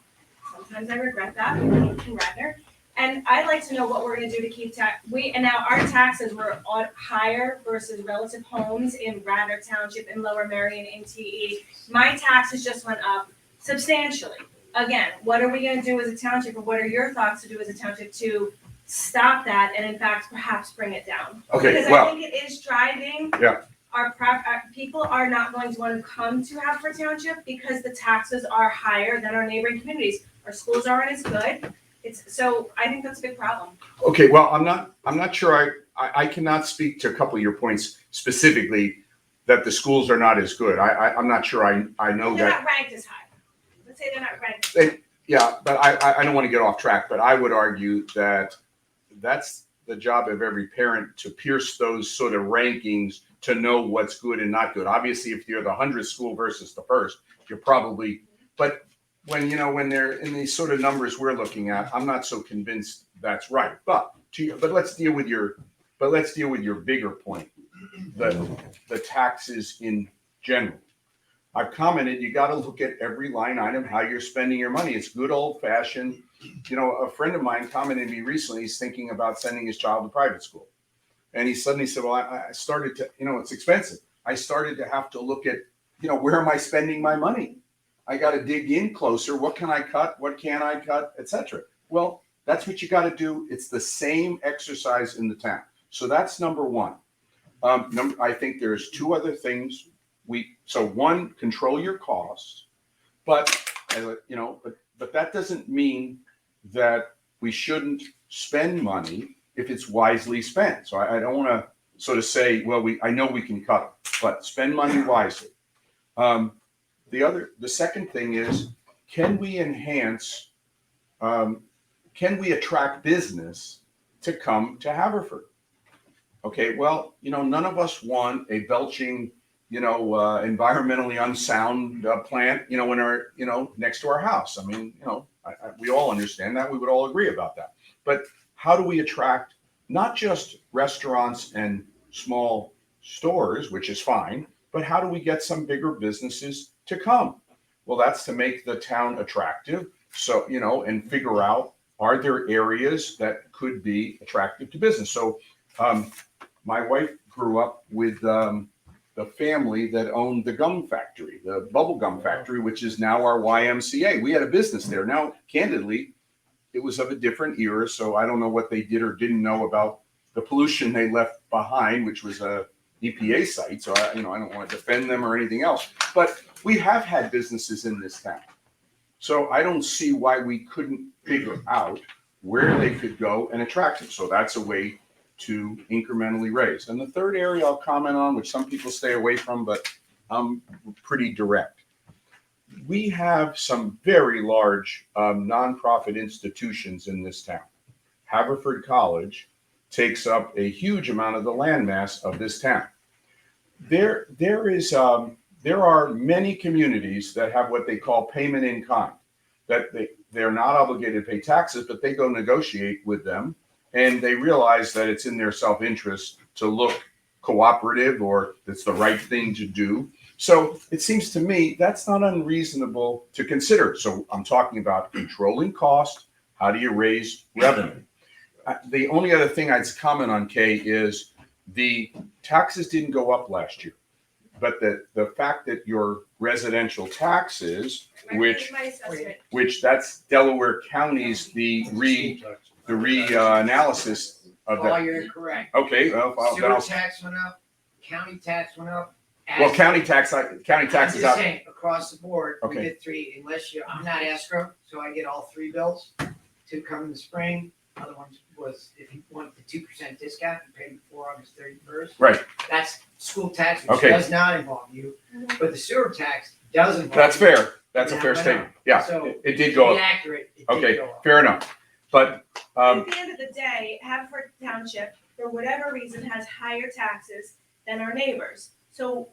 G: Sometimes I regret that. We moved from Radnor, and I'd like to know what we're going to do to keep and now our taxes were higher versus relative homes in Radnor Township and Lower Merion and TE. My taxes just went up substantially. Again, what are we going to do as a township, or what are your thoughts to do as a township to stop that and in fact perhaps bring it down?
B: Okay,
G: Because
B: well,
G: I think it is driving.
B: Yeah.
G: Our people are not going to want to come to Haverford Township because the taxes are higher than our neighboring communities. Our schools aren't as good. So I think that's a big problem.
B: okay, well, I'm not sure I cannot speak to a couple of your points specifically that the schools are not as good. I'm not sure I know
G: They're
B: that.
G: not ranked as high. Let's say they're not ranked.
B: Yeah, but I don't want to get off track, but I would argue that that's the job of every parent to pierce those sort of rankings to know what's good and not good. Obviously, if you're the 100th school versus the first, you're probably, but when they're in these sort of numbers we're looking at, I'm not so convinced that's right. But let's deal with your bigger point, the taxes in general. I've commented, you got to look at every line item, how you're spending your money. It's good old fashioned. A friend of mine commented to me recently, he's thinking about sending his child to private school. And he suddenly said, well, I started to, it's expensive. I started to have to look at, where am I spending my money? I got to dig in closer. What can I cut? What can I cut, etc. Well, that's what you got to do. It's the same exercise in the town. So that's number one. I think there's two other things. One, control your costs, but that doesn't mean that we shouldn't spend money if it's wisely spent. So I don't want to sort of say, well, I know we can cut, but spend money wisely. The second thing is, can we attract business to come to Haverford. Okay, well, none of us want a belching, environmentally unsound plant, in our, next to our house. I mean, we all understand that. We would all agree about that. But how do we attract not just restaurants and small stores, which is fine, but how do we get some bigger businesses to come? Well, that's to make the town attractive. So, and figure out, are there areas that could be attractive to business? So, my wife grew up with the family that owned the gum factory, the bubble gum factory, which is now our YMCA. We had a business there. Now, candidly, it was of a different era, so I don't know what they did or didn't know about the pollution they left behind, which was a EPA site. So I don't want to defend them or anything else. But we have had businesses in this town. So I don't see why we couldn't figure out where they could go and attract them. So that's a way to incrementally raise. And the third area I'll comment on, which some people stay away from, but I'm pretty direct. We have some very large nonprofit institutions in this town. Haverford College takes up a huge amount of the landmass of this town. There are many communities that have what they call payment in kind, that they're not obligated to pay taxes, but they go negotiate with them, and they realize that it's in their self-interest to look cooperative, or it's the right thing to do. So it seems to me that's not unreasonable to consider. So I'm talking about controlling cost. How do you raise revenue? The only other thing I'd comment on, Kay, is the taxes didn't go up last year. But the fact that your residential taxes, which that's Delaware County's the reanalysis of
H: Oh,
B: that.
H: you're incorrect.
B: Okay, well, then
H: Sewer
B: I'll,
H: tax went up, county tax went up.
B: well, county tax is
H: I'm
B: out.
H: just saying, across the board, we
B: Okay.
H: did three, I'm not escrow, so I get all three bills. Two come in the spring, other ones was, if you want the 2% discount, you pay before August 31st.
B: Right.
H: That's school tax, which
B: Okay.
H: does not involve you, but the sewer tax does involve.
B: That's
H: you.
B: fair. That's a
H: Yeah,
B: fair
H: but,
B: statement. Yeah,
H: So,
B: it did
H: to
B: go
H: be
B: up.
H: accurate, it did
B: Okay,
H: go up.
B: fair enough. But
G: At the end of the day, Haverford Township, for whatever reason, has higher taxes than our neighbors. So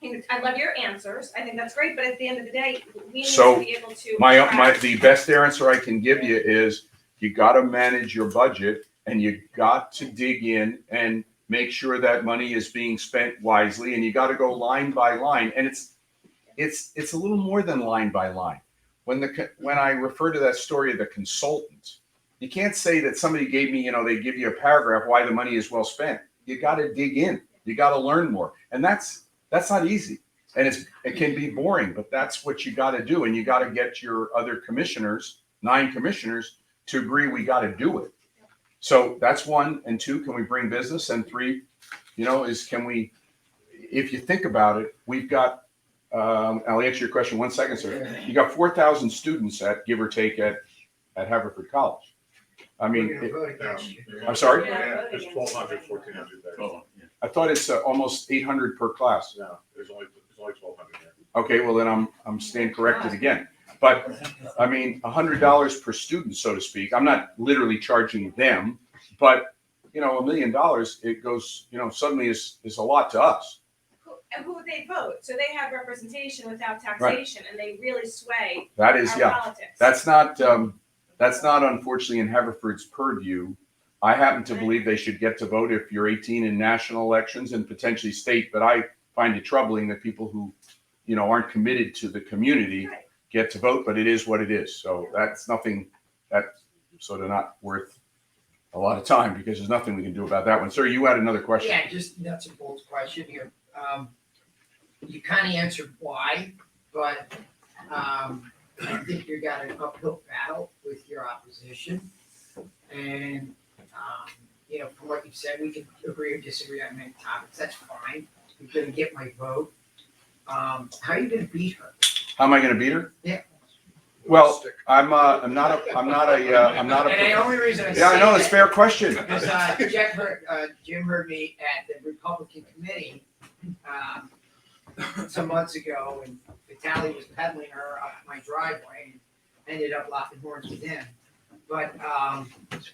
G: I love your answers. I think that's great, but at the end of the day, we need
B: So,
G: to be able to.
B: the best answer I can give you is you got to manage your budget, and you got to dig in and make sure that money is being spent wisely, and you got to go line by line. And it's a little more than line by line. When I refer to that story of the consultant, you can't say that somebody gave me, they give you a paragraph why the money is well spent. You got to dig in. You got to learn more, and that's not easy. And it can be boring, but that's what you got to do. And you got to get your other commissioners, 9 commissioners, to agree we got to do it. So that's 1. And 2, can we bring business? And 3, can we, if you think about it, we've got, I'll answer your question 1 second, sir. You got 4,000 students at, give or take, at Haverford College. I mean,
H: We're gonna vote against you.
B: I'm sorry?
G: Yeah.
D: There's 1,200, 1,400 there.
B: I thought it's almost 800 per class.
D: No, there's only 1,200 there.
B: Okay, well then I'm staying corrected again. But I mean, $100 per student, so to speak. I'm not literally charging them, but $1 million, it goes, suddenly is a lot to us.
G: Who they vote, so they have representation without taxation, and they really sway
B: That is,
G: our
B: yeah.
G: politics.
B: That's not unfortunately in Haverford's purview. I happen to believe they should get to vote if you're 18 in national elections and potentially state, but I find it troubling that people who, aren't committed to the community
G: Right.
B: get to vote, but it is what it is. So that's nothing, that's sort of not worth a lot of time, because there's nothing we can do about that one. Sir, you had another question?
H: Yeah, just nuts and bolts question here. You kind of answered why, but I think you got an uphill battle with your opposition. And, from what you said, we can agree or disagree on many topics. That's fine. You're going to get my vote. How are you going to beat her?
B: How am I going to beat her?
H: Yeah.
B: Well, I'm not a.
H: And the only reason I say
B: Yeah, I know, it's a
H: that-
B: fair question.
H: Because Jim heard me at the Republican committee some months ago, and Vitaly was peddling her up my driveway, and ended up locking horns with him. But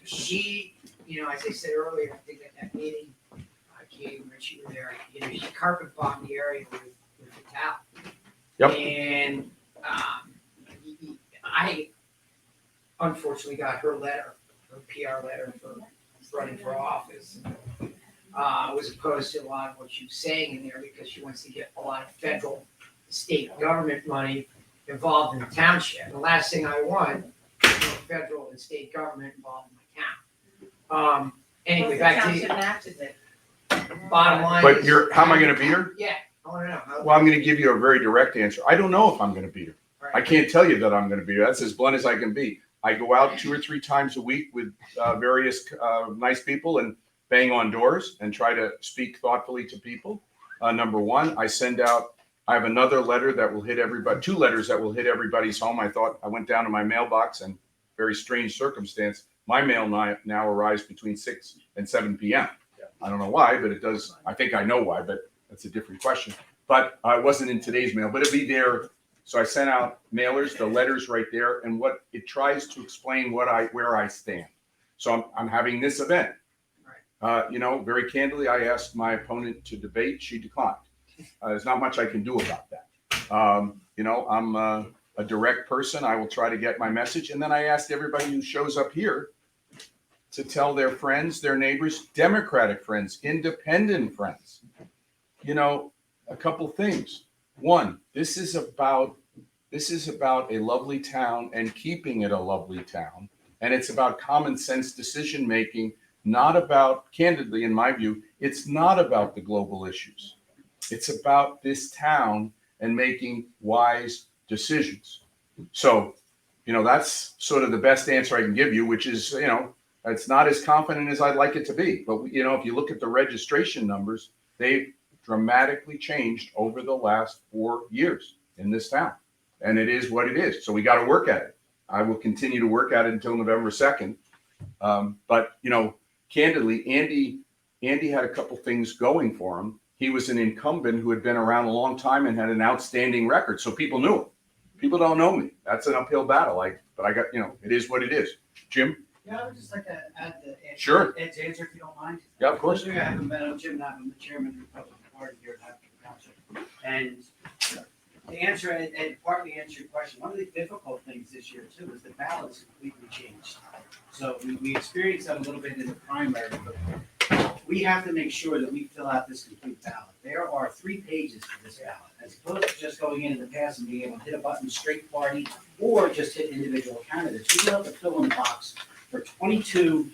H: she you know, as I said earlier, I think at that meeting, Katie, Rich, you were there, you know, she carpet bombed the area with the towel.
B: Yep.
H: And, I unfortunately got her letter, her PR letter for running for office. Was opposed to a lot of what she was saying in there because she wants to get a lot of federal, state government money involved in the township. The last thing I want is federal and state government involved in my town. Anyway, back to the
G: matches it.
H: bottom line.
B: But
H: is-
B: how am I gonna beat her?
H: Yeah, I wanna know.
B: Well, I'm gonna give you a very direct answer. I don't know if I'm gonna beat her. I can't tell you that I'm gonna beat her. That's as blunt as I can be. I go out 2 or 3 times a week with various nice people and bang on doors and try to speak thoughtfully to people. Number one, I have another letter that will hit everybody, 2 letters that will hit everybody's home. I went down to my mailbox and very strange circumstance, my mail now arrives between 6 and 7 p.m. I don't know why, but it does. I think I know why, but that's a different question. But it wasn't in today's mail, but it'll be there. So I sent out mailers, the letters right there, and what it tries to explain where I stand. So I'm having this event. You know, very candidly, I asked my opponent to debate. She declined. There's not much I can do about that. You know, I'm a direct person. I will try to get my message. And then I asked everybody who shows up here to tell their friends, their neighbors, Democratic friends, independent friends, you know, a couple things. One, this is about a lovely town and keeping it a lovely town. And it's about common sense decision making, not about, candidly, in my view, it's not about the global issues. It's about this town and making wise decisions. So, you know, that's sort of the best answer I can give you, which is, you know, it's not as confident as I'd like it to be. But, you know, if you look at the registration numbers, they've dramatically changed over the last 4 years in this town. And it is what it is. So we got to work at it. I will continue to work at it until November 2nd. But, you know, candidly, Andy had a couple things going for him. He was an incumbent who had been around a long time and had an outstanding record. So people knew him. People don't know me. That's an uphill battle. But I got, you know, it is what it is. Jim?
I: Yeah, I would just like to add the answer.
B: Sure.
I: Ed's answer, if you don't mind.
B: Yeah, of course.
I: I haven't met him, Jim, I'm the chairman of the Republican Party here at Haverford Township. And to answer, and partly answer your question, one of the difficult things this year too is the ballots completely changed. So we experienced that a little bit in the primary, but we have to make sure that we fill out this complete ballot. There are 3 pages to this ballot, as opposed to just going in the past and being able to hit a button straight party or just hit individual candidates. We have to fill in the box for 22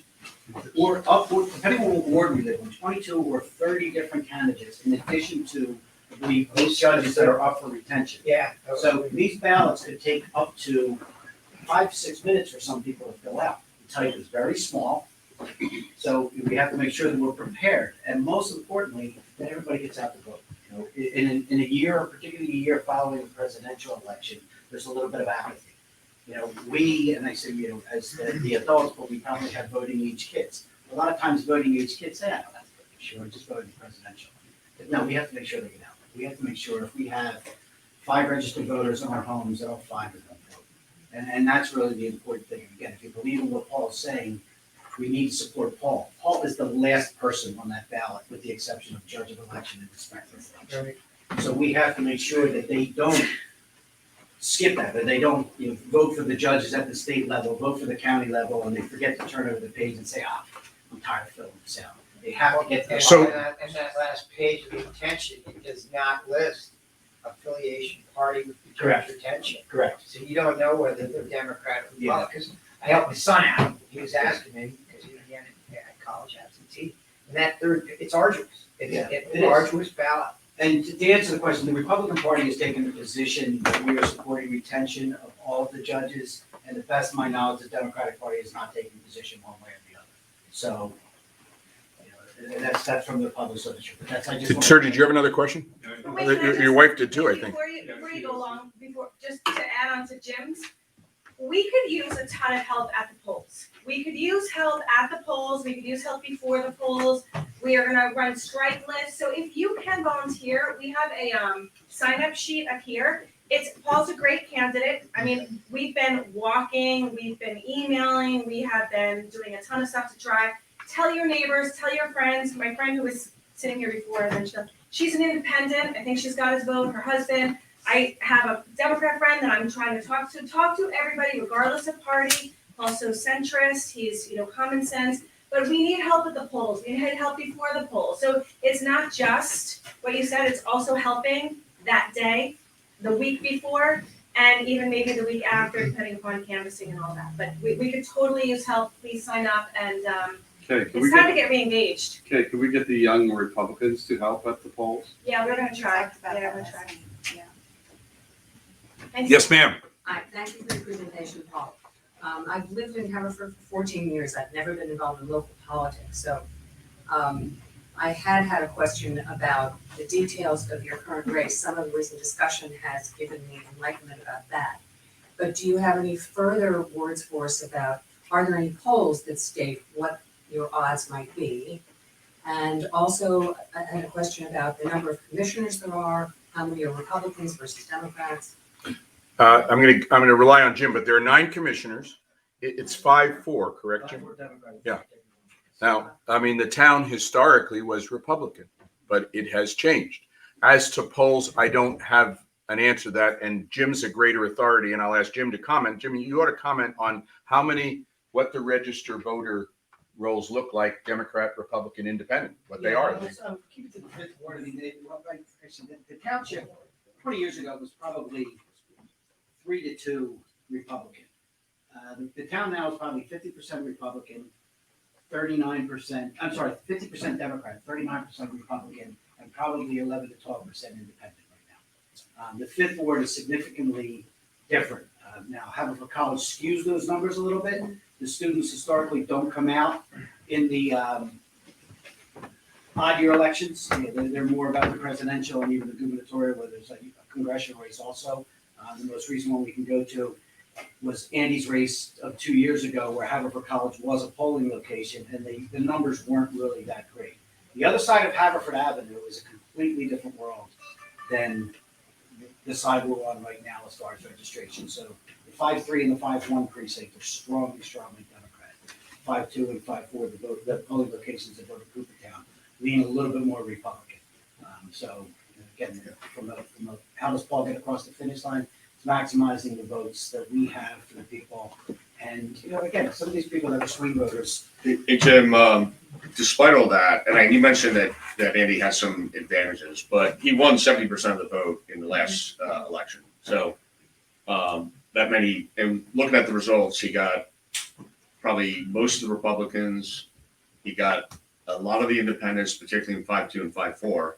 I: or upward, depending on what ward we live in, 22 or 30 different candidates in addition to the those judges that are up for retention.
H: Yeah.
I: So these ballots could take up to 5 to 6 minutes for some people to fill out. The type is very small, so we have to make sure that we're prepared, and most importantly, that everybody gets out to vote. You know, in a year, particularly a year following the presidential election, there's a little bit of apathy. You know, and I say, you know, as the adults, but we probably have voting age kids. A lot of times voting age kids say, oh, that's pretty sure, just voting presidential. But no, we have to make sure they get out. We have to make sure if we have 5 registered voters in our homes, that all 5 of them vote. And that's really the important thing. Again, if you believe in what Paul is saying, we need to support Paul. Paul is the last person on that ballot, with the exception of judge of election and inspector of election. So we have to make sure that they don't skip that they don't, you know, vote for the judges at the state level, vote for the county level, and they forget to turn over the page and say, I'm tired of filling this out. They have to get that.
B: So-
H: And that last page of retention, it does not list affiliation party with the
I: Correct.
H: retention.
I: Correct.
H: So you don't know whether they're Democrat or
I: Yeah.
H: Republican. Because I helped my son out. He was asking me, because he again at college absentee. And that it's arduous. It's
I: It
H: an
I: is.
H: arduous ballot.
I: And to answer the question, the Republican Party has taken the position that we are supporting retention of all of the judges, and to the best of my knowledge, the Democratic Party is not taking a position one way or the other. So, you know, that's from the public literature, but that's, I just. wanted
B: Sir,
I: to-
B: did you have another question?
G: But wait, can I
B: Your
G: just-
B: wife did too, I think.
G: Before you go along, just to add on to Jim's, we could use a ton of help at the polls. We could use help at the polls, we could use help before the polls. We are gonna run strike lists, so if you can volunteer, we have a sign up sheet up here. Paul's a great candidate. I mean, we've been walking, we've been emailing, we have been doing a ton of stuff to try. tell your neighbors, tell your friends. My friend who was sitting here before, and then she's an independent. I think she's got his vote. Her husband. I have a Democrat friend that I'm trying to talk to. Talk to everybody, regardless of party. Also centrist. He's common sense. But we need help at the polls. We need help before the polls. So it's not just what you said. It's also helping that day, the week before, and even maybe the week after, depending upon canvassing and all that. But we could totally use help. Please sign up, and
J: Okay, can we
G: it's time to
J: get,
G: get re-engaged.
J: okay, can we get the young Republicans to help at the polls?
G: Yeah, we're gonna try.
K: Talked about
G: Yeah,
K: that
G: we're
K: last
G: gonna try.
K: meeting. Yeah.
G: Thanks.
L: Yes, ma'am.
K: Hi, thank you for your presentation, Paul. I've lived in Haverford for 14 years. I've never been involved in local politics, so I had a question about the details of your current race. Some of the recent discussion has given me enlightenment about that. But do you have any further words for us about, are there any polls that state what your odds might be? And also, I had a question about the number of commissioners there are, how many are Republicans versus Democrats?
B: I'm gonna rely on Jim, but there are 9 commissioners. It's 5-4, correct, Jim? Yeah. Now, I mean, the town historically was Republican, but it has changed. As to polls, I don't have an answer to that, and Jim's a greater authority, and I'll ask Jim to comment. Jim, you ought to comment on what the register voter rolls look like, Democrat, Republican, Independent, what they are.
I: Let's keep it to the fifth ward. I mean, actually, the township 20 years ago was probably 3-2 Republican. The town now is probably 50% Republican, 39%, I'm sorry, 50% Democrat, 39% Republican, and probably 11 to 12% independent right now. The fifth ward is significantly different. Now, Haverford College skews those numbers a little bit. The students historically don't come out in the odd year elections. They're more about the presidential and even the gubernatorial, where there's a congressional race also. The most recent one we can go to was Andy's race of 2 years ago, where Haverford College was a polling location, and the numbers weren't really that great. The other side of Haverford Avenue is a completely different world than the side we're on right now as far as registration. So the 5-3 and the 5-1 precinct are strongly Democrat. 5-2 and 5-4, the polling locations that vote at Coopertown, lean a little bit more Republican. So again, from a how does Paul get across the finish line? It's maximizing the votes that we have for the people. And, again, some of these people that are swing voters.
M: Hey, Jim, despite all that, and you mentioned that Andy has some advantages, but he won 70% of the vote in the last election. So that many, and looking at the results, he got probably most of the Republicans. He got a lot of the independents, particularly in 5-2 and 5-4.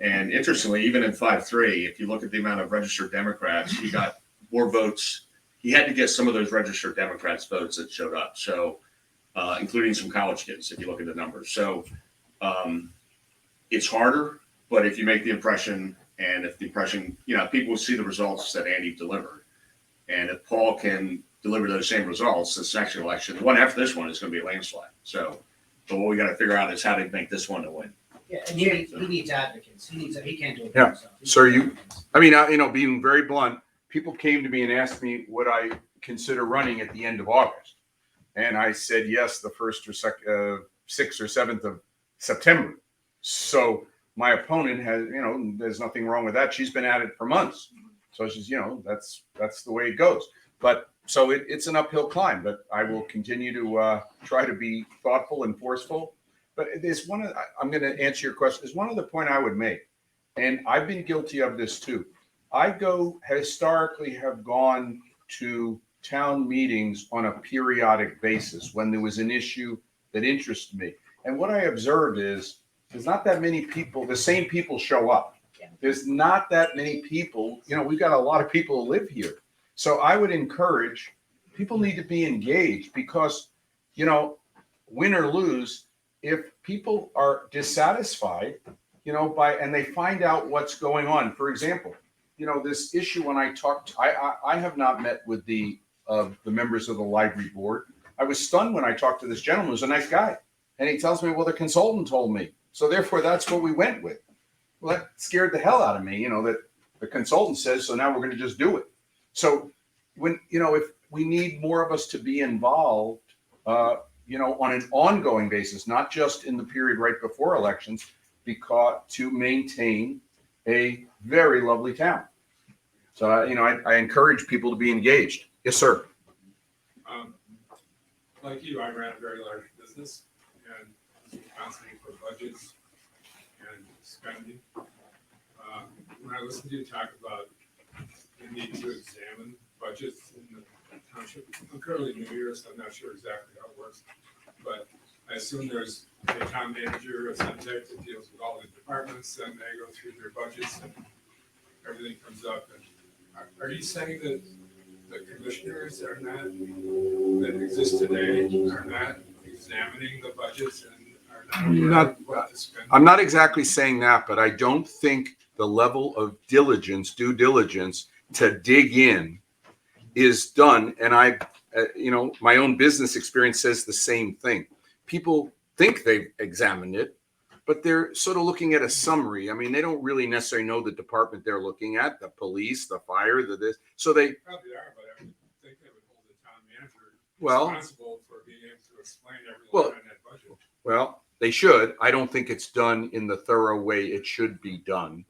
M: And interestingly, even in 5-3, if you look at the amount of registered Democrats, he got more votes. He had to get some of those registered Democrats votes that showed up. So, including some college kids, if you look at the numbers. So, it's harder, but if you make the impression, and if the impression, people see the results that Andy delivered. And if Paul can deliver those same results, this next election, the one after this one is going to be a landslide. So, but what we got to figure out is how to make this one a win.
I: Yeah, and he needs advocates. He can't do it
B: Yeah.
I: himself.
B: Sir, being very blunt, people came to me and asked me would I consider running at the end of August, and I said yes, the 1st or 6th or 7th of September. So my opponent has, there's nothing wrong with that. She's been at it for months, so she's, that's the way it goes. But so it's an uphill climb, but I will continue to try to be thoughtful and forceful. But there's I'm going to answer your question. There's one other point I would make, and I've been guilty of this too. I historically have gone to town meetings on a periodic basis when there was an issue that interested me. And what I observed is there's not that many people, the same people show up. There's not that many people, we've got a lot of people who live here. So I would encourage, people need to be engaged because, win or lose, if people are dissatisfied, and they find out what's going on. For example, this issue when I have not met with the members of the library board. I was stunned when I talked to this gentleman who's a nice guy. And he tells me, well, the consultant told me. So therefore, that's what we went with. Well, that scared the hell out of me, that the consultant says, so now we're going to just do it. So if we need more of us to be involved, on an ongoing basis, not just in the period right before elections, because to maintain a very lovely town. So, I encourage people to be engaged. Yes, sir.
D: Like you, I ran a very large business and was responsible for budgets and spending. When I listen to you talk about the need to examine budgets in the township, I'm currently new here, so I'm not sure exactly how it works. But I assume there's a town manager, a subject that deals with all the departments, and they go through their budgets and everything comes up. And are you saying that the commissioners are not, that exist today, are not examining the budgets and are not aware of what to spend?
B: I'm not exactly saying that, but I don't think the level of due diligence to dig in is done. And my own business experience says the same thing. People think they've examined it, but they're sort of looking at a summary. I mean, they don't really necessarily know the department they're looking at, the police, the fire, the this. So they
D: Probably are, but I would think they would hold the town manager
B: Well-
D: responsible for being able to explain every
B: Well-
D: line on that budget.
B: Well, they should. I don't think it's done in the thorough way it should be done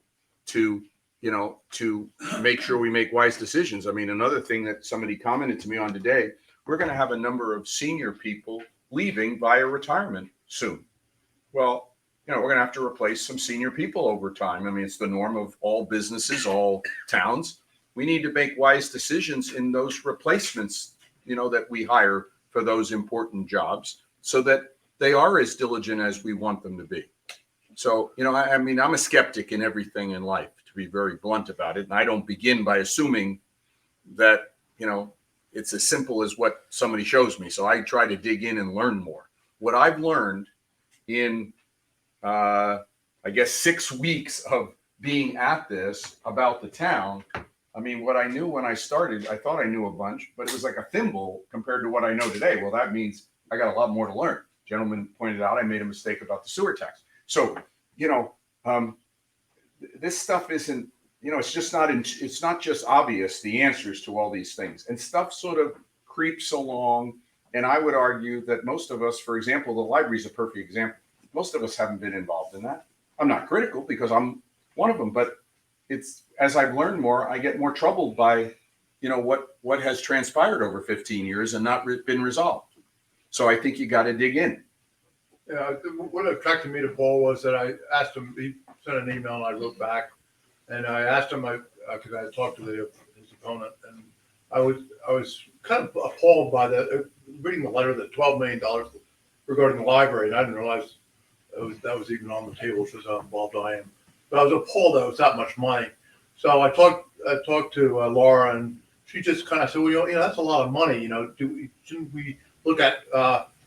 B: to make sure we make wise decisions. I mean, another thing that somebody commented to me on today, we're going to have a number of senior people leaving via retirement soon. Well, we're going to have to replace some senior people over time. I mean, it's the norm of all businesses, all towns. We need to make wise decisions in those replacements, that we hire for those important jobs so that they are as diligent as we want them to be. So, I mean, I'm a skeptic in everything in life, to be very blunt about it. And I don't begin by assuming that, it's as simple as what somebody shows me. So I try to dig in and learn more. What I've learned in, I guess, 6 weeks of being at this about the town, I mean, what I knew when I started, I thought I knew a bunch, but it was like a thimble compared to what I know today. Well, that means I got a lot more to learn. Gentleman pointed out I made a mistake about the sewer tax. So, this stuff isn't, it's not just obvious, the answers to all these things. And stuff sort of creeps along. And I would argue that most of us, for example, the library is a perfect example. Most of us haven't been involved in that. I'm not critical because I'm one of them, but it's, as I've learned more, I get more troubled by, what has transpired over 15 years and not been resolved. So I think you got to dig in.
F: Yeah, what attracted me to Paul was that I asked him, he sent an email and I wrote back. And I asked him, because I had talked to his opponent, and I was kind of appalled by reading the letter, the $12 million regarding the library. And I didn't realize that was even on the table, shows how involved I am. But I was appalled that it was that much money. So I talked to Laura, and she just kind of said, well, that's a lot of money. Shouldn't we look at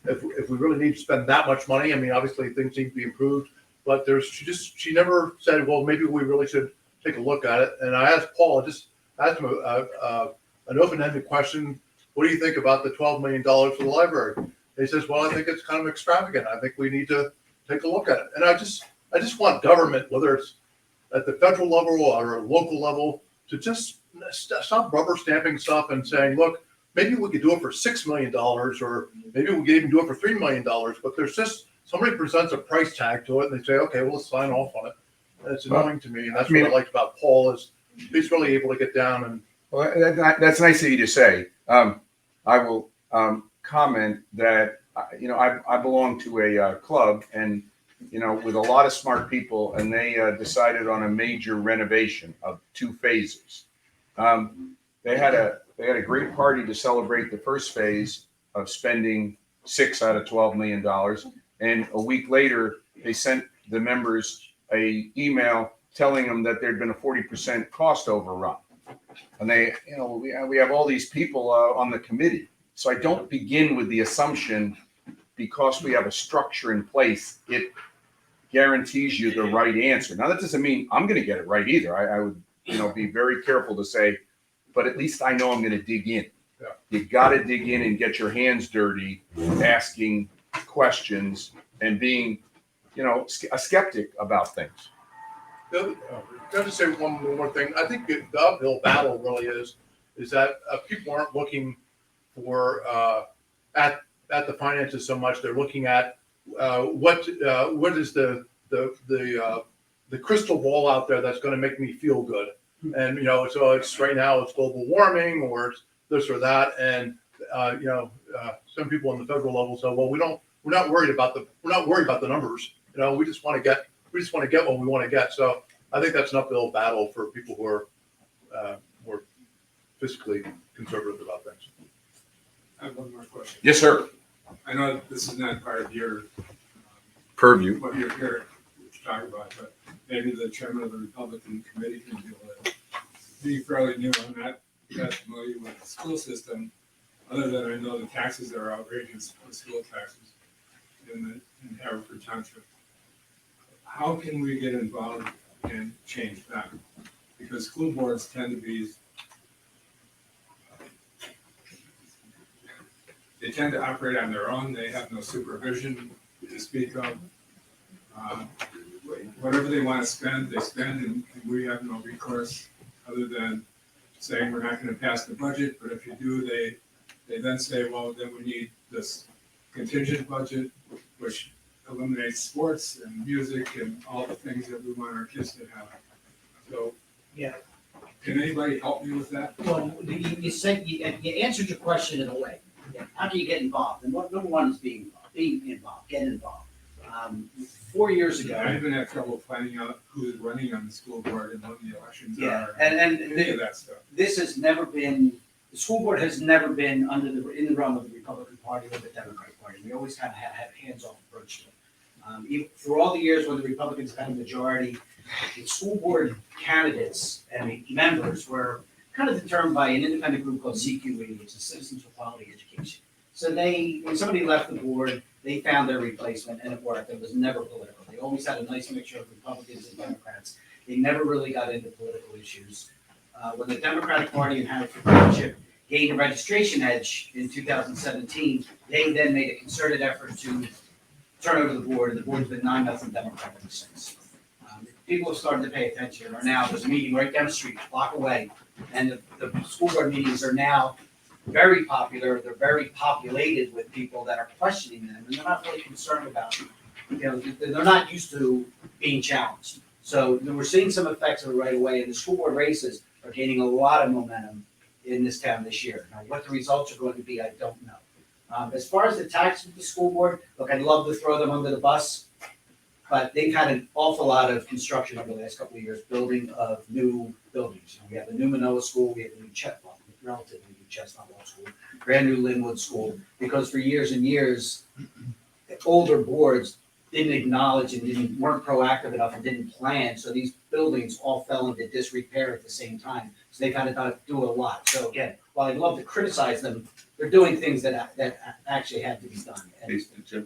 F: if we really need to spend that much money? I mean, obviously things need to be improved, but she never said, well, maybe we really should take a look at it. And I asked Paul, I asked him an open-ended question. What do you think about the $12 million for the library? And he says, well, I think it's kind of extravagant. I think we need to take a look at it. And I just want government, whether it's at the federal level or local level, to just stop rubber stamping stuff and saying, look, maybe we could do it for $6 million, or maybe we could even do it for $3 million. But there's just, somebody presents a price tag to it and they say, okay, well, let's sign off on it. And it's annoying to me. And that's what I liked about Paul, is he's really able to get down and.
B: Well, that's nice of you to say. I will comment that, I belong to a club, and, with a lot of smart people, and they decided on a major renovation of 2 phases. They had a great party to celebrate the first phase of spending $6 out of $12 million. And a week later, they sent the members a email telling them that there'd been a 40% cost overrun. And they, we have all these people on the committee. So I don't begin with the assumption because we have a structure in place, it guarantees you the right answer. Now, that doesn't mean I'm going to get it right either. I would, be very careful to say, but at least I know I'm going to dig in.
F: Yeah.
B: You got to dig in and get your hands dirty, asking questions and being, a skeptic about things.
F: Can I just say one more thing? I think the uphill battle really is that people aren't looking for at at the finances so much. They're looking at what is the crystal ball out there that's going to make me feel good. And so it's right now it's global warming or it's this or that. And some people on the federal level say, well, we're not worried about the numbers. We just want to get what we want to get. So I think that's an uphill battle for people who are more fiscally conservative about things.
D: I have one more question.
M: Yes, sir.
D: I know this is not part of your
M: Purview.
D: what you're here to talk about, but maybe the chairman of the Republican committee can deal with it. Being fairly new, I'm not that familiar with the school system, other than I know the taxes are outrageous, the school taxes in Haverford Township. How can we get involved and change that? Because school boards tend to be, they tend to operate on their own. They have no supervision to speak of. Whatever they want to spend, they spend, and we have no recourse other than saying we're not going to pass the budget. But if you do, they then say, well, then we need this contingent budget, which eliminates sports and music and all the things that we want our kids to have. So,
I: Yeah.
D: Can anybody help me with that?
I: Well, you said, you answered your question in a way. How can you get involved? And number one is being involved, get involved. 4 years ago.
D: I even have trouble finding out who's running on the school board and when the elections
I: Yeah,
D: are.
I: and
D: Any of that stuff.
I: this has never been, the school board has never been in the realm of the Republican Party or the Democratic Party. We always kind of had a hands-off approach to it. Even through all the years when the Republicans had a majority, the school board candidates and the members were kind of determined by an independent group called CQE, which is Citizens for Quality Education. So when somebody left the board, they found their replacement and it worked. It was never political. They always had a nice mixture of Republicans and Democrats. They never really got into political issues. When the Democratic Party in Haverford Township gained a registration edge in 2017, they then made a concerted effort to turn over the board, and the board's been 9-0 Democratic since. People have started to pay attention, or now there's a meeting right down the street, a block away, and the school board meetings are now very popular. They're very populated with people that are questioning them, and they're not really concerned about, they're not used to being challenged. So we're seeing some effects of it right away, and the school board races are gaining a lot of momentum in this town this year. Now, what the results are going to be, I don't know. As far as the tax with the school board, look, I'd love to throw them under the bus, but they've had an awful lot of construction over the last couple of years, building of new buildings. We have the new Manoa School, we have the new relatively new Chestnut Law School, brand new Linwood School, because for years and years, older boards didn't acknowledge and weren't proactive enough and didn't plan, so these buildings all fell into disrepair at the same time. So they kind of do a lot. So again, while I'd love to criticize them, they're doing things that actually had to be done.
M: Hey, Jim.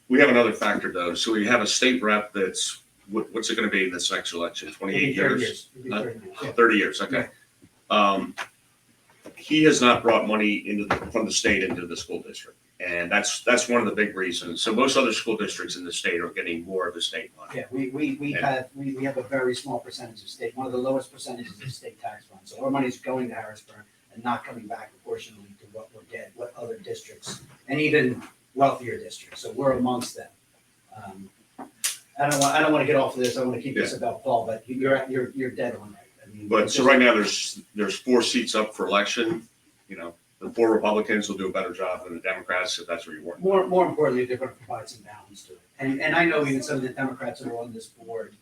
M: We have another factor though. So we have a state rep that's, what's it going to be in this next election? 28 years? 30 years, okay. He has not brought money from the state into the school district. And that's one of the big reasons. So most other school districts in the state are getting more of the state money.
I: Yeah, we have a very small percentage of state, one of the lowest percentages of state tax funds. So our money's going to Harrisburg and not coming back proportionally to what we're getting, what other districts, and even wealthier districts. So we're amongst them. I don't want to get off of this. I want to keep this about Paul, but you're dead on right. I mean,
M: But so right now there's 4 seats up for election. The 4 Republicans will do a better job than the Democrats if that's what you want.
I: More importantly, they're going to provide some balance to it. And I know even some of the Democrats that are on this board,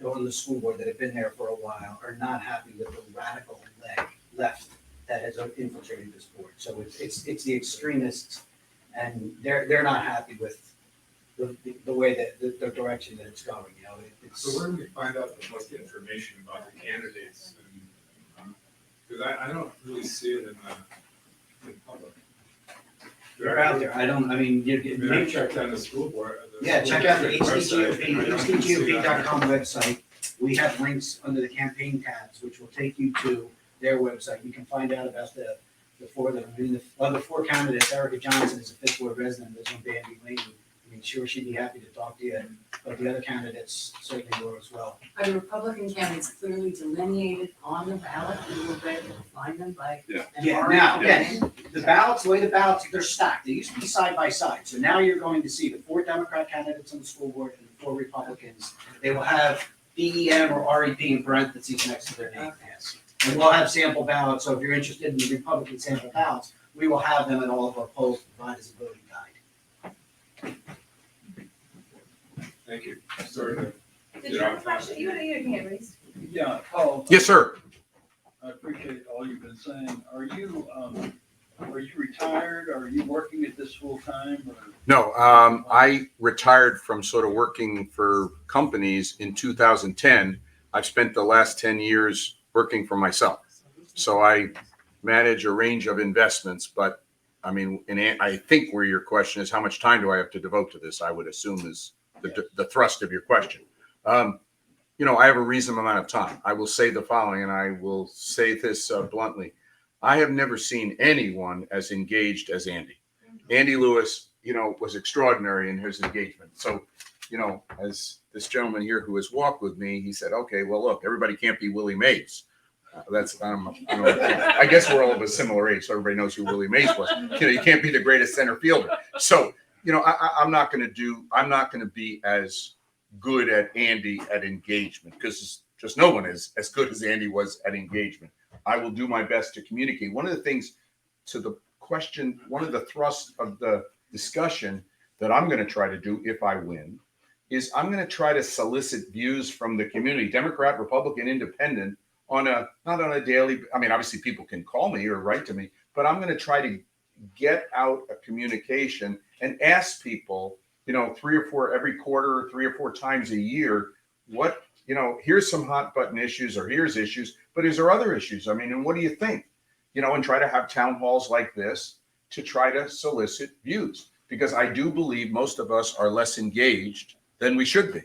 I: on the school board that have been there for a while, are not happy with the radical left that has infiltrated this board. So it's the extremists, and they're not happy with the way that the direction that it's going.
D: So where do we find out the most information about the candidates? Because I don't really see it in public.
I: They're out there.
D: I checked on the school board.
I: Check out the
D: website.
I: hdgop.com website. We have links under the campaign tabs, which will take you to their website. You can find out about the 4 of them. One of the 4 candidates, Erica Johnson, is a 5th ward resident, lives on Bandy Lane. Sure, she'd be happy to talk to you. but the other candidates certainly were as well.
K: Are the Republican candidates clearly delineated on the ballot? You will be able to find them by
J: Yeah.
K: an
I: Yeah,
K: orange
I: now,
K: line?
I: again, the ballots, the way the ballots, they're stacked. They used to be side by side. So now you're going to see the 4 Democrat candidates on the school board and the 4 Republicans. They will have DEM or REP in parentheses next to their name. Yes. And we'll have sample ballots. So if you're interested in the Republican sample ballots, we will have them in all of our polls to provide as a voting guide.
D: Thank you. Sorry.
G: Did you have a question? You had your hand raised.
C: Yeah, Paul.
B: Yes, sir.
C: I appreciate all you've been saying. Are you retired? Are you working at this full time or?
B: No, I retired from sort of working for companies in 2010. I've spent the last 10 years working for myself. So I manage a range of investments, but I mean, and I think where your question is, how much time do I have to devote to this? I would assume is the thrust of your question. You know, I have a reasonable amount of time. I will say the following, and I will say this bluntly. I have never seen anyone as engaged as Andy. Andy Lewis, you know, was extraordinary in his engagement. So, you know, as this gentleman here who has walked with me, he said, okay, well, look, everybody can't be Willie Mays. I guess we're all of a similar age, so everybody knows who Willie Mays was. You know, you can't be the greatest center fielder. So, you know, I'm not going to be as good at Andy at engagement, because just no one is as good as Andy was at engagement. I will do my best to communicate. One of the things to the question, one of the thrusts of the discussion that I'm going to try to do if I win is I'm going to try to solicit views from the community, Democrat, Republican, Independent, not on a daily, I mean, obviously people can call me or write to me, but I'm going to try to get out a communication and ask people, you know, 3 or 4 every quarter, 3 or 4 times a year, what, you know, here's some hot button issues or here's issues, but is there other issues? I mean, and what do you think? You know, and try to have town halls like this to try to solicit views, because I do believe most of us are less engaged than we should be,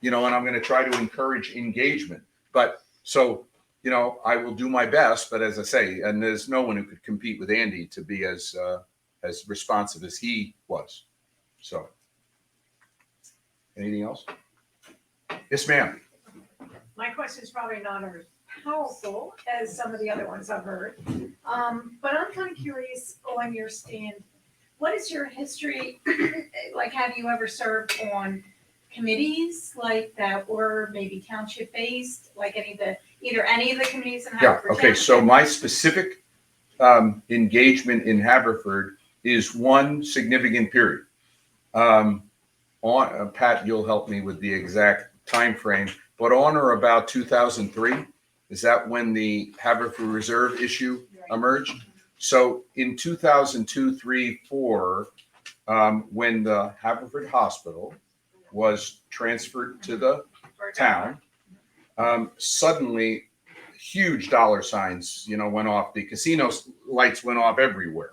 B: you know, and I'm going to try to encourage engagement. But so, you know, I will do my best, but as I say, and there's no one who could compete with Andy to be as responsive as he was. So, anything else? Yes, ma'am.
L: My question is probably not as powerful as some of the other ones I've heard. But I'm kind of curious on your stand. What is your history? Like, have you ever served on committees like that, or maybe township based, like either any of the committees in
B: Yeah.
L: Haverford
B: Okay. So
L: Township?
B: my specific engagement in Haverford is one significant period. On Pat, you'll help me with the exact time frame, but on or about 2003, is that when the Haverford Reserve issue emerged? So in 2002, 3, 4, when the Haverford Hospital was transferred to the town, suddenly huge dollar signs, you know, went off. The casino lights went off everywhere.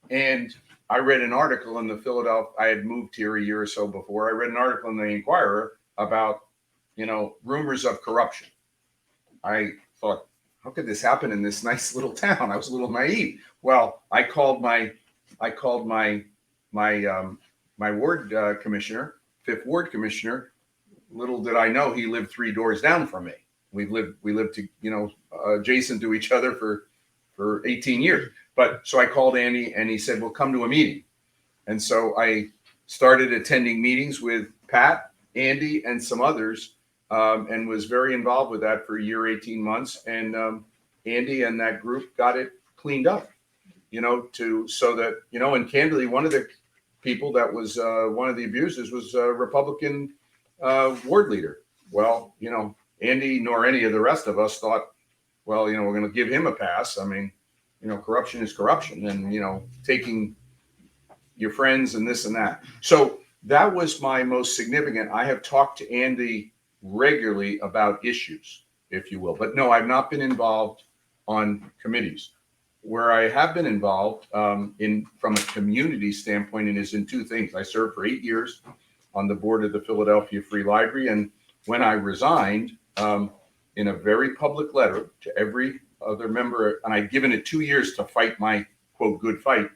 B: And I read an article in the Philadelphia, I had moved here a year or so before. I read an article in the Inquirer about, you know, rumors of corruption. I thought, how could this happen in this nice little town? I was a little naive. Well, I called my ward commissioner, 5th Ward commissioner. Little did I know he lived 3 doors down from me. We lived to, you know, adjacent to each other for 18 years. But so I called Andy and he said, well, come to a meeting. And so I started attending meetings with Pat, Andy, and some others, and was very involved with that for a year, 18 months. And Andy and that group got it cleaned up, you know, so that, you know, and candidly, one of the people that was one of the abusers was a Republican ward leader. Well, you know, Andy nor any of the rest of us thought, well, you know, we're going to give him a pass. I mean, you know, corruption is corruption, and, you know, taking your friends and this and that. So that was my most significant. I have talked to Andy regularly about issues, if you will, but no, I've not been involved on committees. Where I have been involved from a community standpoint, and is in 2 things. I served for 8 years on the board of the Philadelphia Free Library, and when I resigned, in a very public letter to every other member, and I'd given it 2 years to fight my, quote, good fight,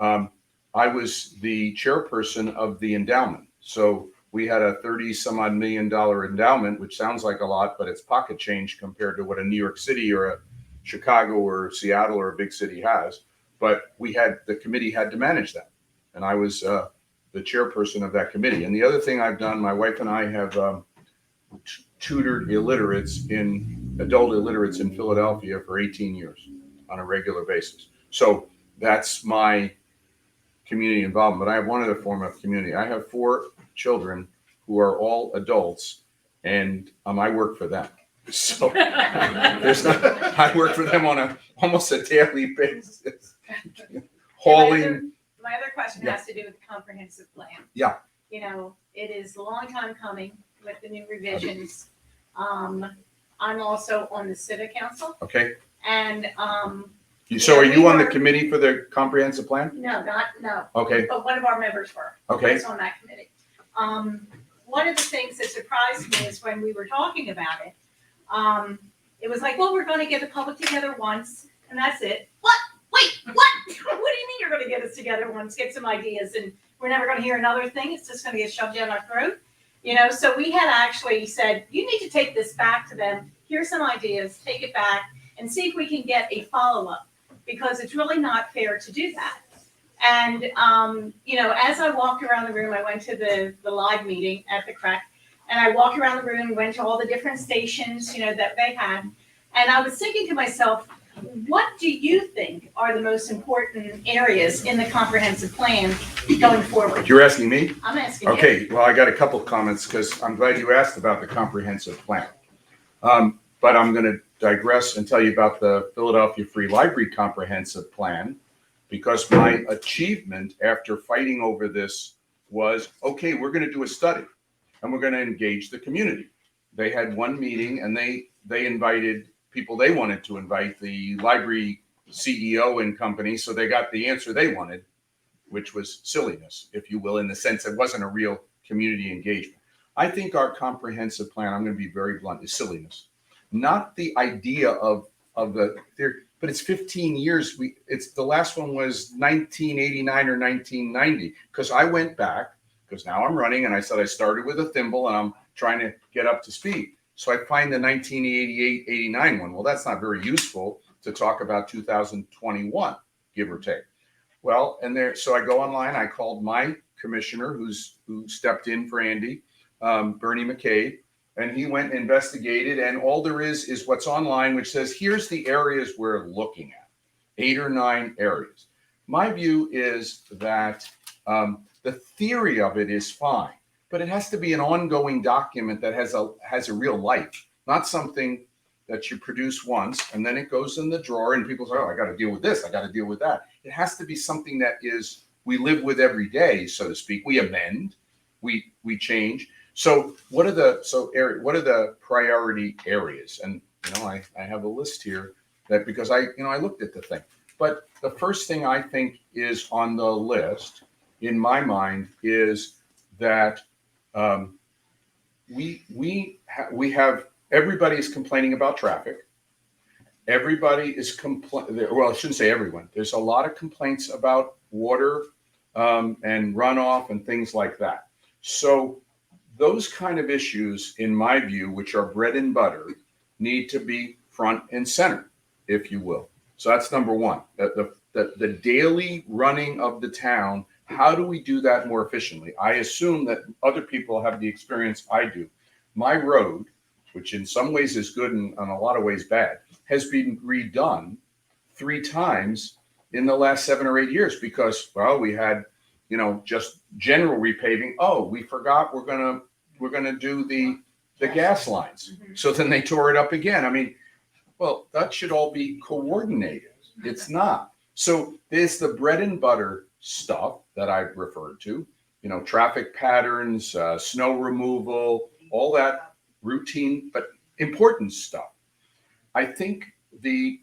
B: I was the chairperson of the endowment. So we had a 30 some odd $1 million endowment, which sounds like a lot, but it's pocket change compared to what a New York City or a Chicago or Seattle or a big city has. But the committee had to manage that. And I was the chairperson of that committee. And the other thing I've done, my wife and I have tutored adult illiterates in Philadelphia for 18 years on a regular basis. So that's my community involvement. But I have one other form of community. I have 4 children who are all adults, and I work for them. So I work for them on almost a daily basis. Hauling.
L: My other question
B: Yeah.
L: has to do with the comprehensive plan.
B: Yeah.
L: You know, it is a long time coming with the new revisions. I'm also on the civic council,
B: Okay.
L: and,
B: So are
L: Yeah, we
B: you on the
L: were-
B: committee for the comprehensive plan?
L: no,
B: Okay.
L: but one of our members were.
B: Okay.
L: Was on that committee. One of the things that surprised me is when we were talking about it, it was like, well, we're gonna get the public together once, and that's it. What? Wait, what? What do you mean you're gonna get us together once, get some ideas, and we're never gonna hear another thing? It's just gonna get shoved down our throat? You know, so we had actually said, you need to take this back to them. Here's some ideas, take it back, and see if we can get a follow-up, because it's really not fair to do that. And, you know, as I walked around the room, I went to the live meeting at the CREC, and I walked around the room, went to all the different stations, you know, that they had. And I was thinking to myself, what do you think are the most important areas in the comprehensive plan going forward?
B: You're asking me?
L: I'm asking you.
B: Okay, well, I got a couple of comments because I'm glad you asked about the comprehensive plan. But I'm going to digress and tell you about the Philadelphia Free Library Comprehensive Plan, because my achievement after fighting over this was, okay, we're going to do a study and we're going to engage the community. They had one meeting and they invited people they wanted to invite, the library CEO and company, so they got the answer they wanted, which was silliness, if you will, in the sense it wasn't a real community engagement. I think our comprehensive plan, I'm going to be very blunt, is silliness. Not the idea of the theory, but it's 15 years. It's the last one was 1989 or 1990, because I went back, because now I'm running, and I said I started with a thimble and I'm trying to get up to speed. So I find the 1988-89 one. Well, that's not very useful to talk about 2021, give or take. Well, so I go online. I called my commissioner, who stepped in for Andy, Bernie McCabe, and he went and investigated. And all there is what's online, which says here's the areas we're looking at, 8 or 9 areas. My view is that the theory of it is fine, but it has to be an ongoing document that has a real life, not something that you produce once and then it goes in the drawer and people say, oh, I got to deal with this, I got to deal with that. It has to be something that we live with every day, so to speak. We amend, we change. So what are the priority areas? And I have a list here that, because I looked at the thing. But the first thing I think is on the list in my mind is that we have everybody's complaining about traffic. Everybody is well, I shouldn't say everyone. There's a lot of complaints about water and runoff and things like that. So those kind of issues, in my view, which are bread and butter, need to be front and center, if you will. So that's number one. The daily running of the town. How do we do that more efficiently? I assume that other people have the experience I do. My road, which in some ways is good and in a lot of ways bad, has been redone 3 times in the last 7 or 8 years because, well, we had, just general repaving. Oh, we forgot we're gonna do the gas lines. So then they tore it up again. I mean, well, that should all be coordinated. It's not. So there's the bread and butter stuff that I've referred to, traffic patterns, snow removal, all that routine, but important stuff. I think the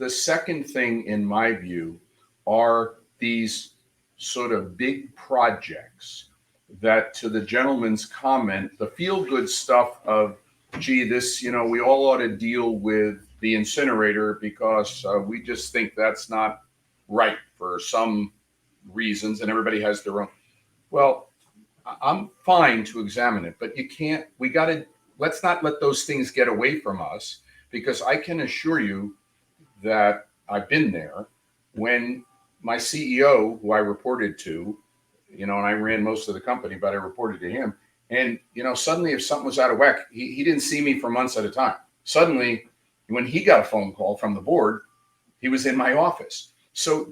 B: second thing, in my view, are these sort of big projects that, to the gentleman's comment, the feel-good stuff of, gee, this, we all ought to deal with the incinerator because we just think that's not right for some reasons, and everybody has their own. Well, I'm fine to examine it, but you can't, let's not let those things get away from us, because I can assure you that I've been there when my CEO, who I reported to, and I ran most of the company, but I reported to him. And, suddenly if something was out of whack, he didn't see me for months at a time. Suddenly, when he got a phone call from the board, he was in my office. So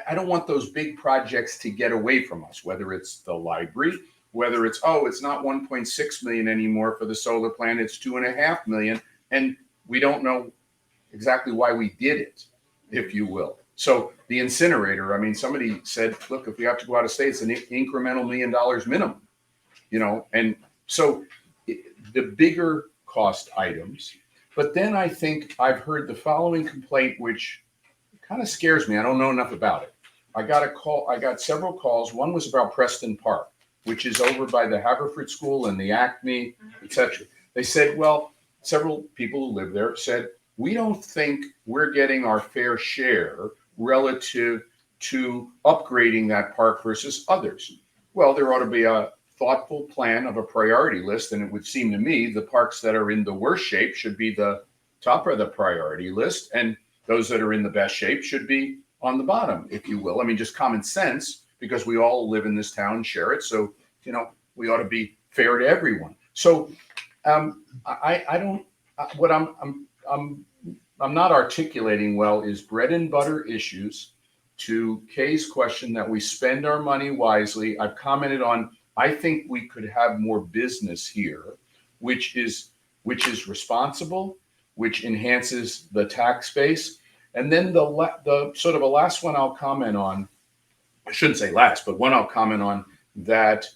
B: I don't want those big projects to get away from us, whether it's the library, whether it's not 1.6 million anymore for the solar plant, it's 2.5 million. And we don't know exactly why we did it, if you will. So the incinerator, somebody said, look, if we have to go out of state, it's an incremental $1 million minimum, and so the bigger cost items. But then I think I've heard the following complaint, which kind of scares me. I don't know enough about it. I got several calls. One was about Preston Park, which is over by the Haverford School and the Acme, etc. They said, well, several people who live there said, we don't think we're getting our fair share relative to upgrading that park versus others. Well, there ought to be a thoughtful plan of a priority list, and it would seem to me the parks that are in the worst shape should be the top of the priority list, and those that are in the best shape should be on the bottom, if you will. Just common sense, because we all live in this town, share it. So, we ought to be fair to everyone. So, what I'm not articulating well is bread and butter issues. To Kay's question, that we spend our money wisely. I've commented on, I think we could have more business here, which is responsible, which enhances the tax base. And then the sort of a last one I'll comment on, I shouldn't say last, but one I'll comment on, that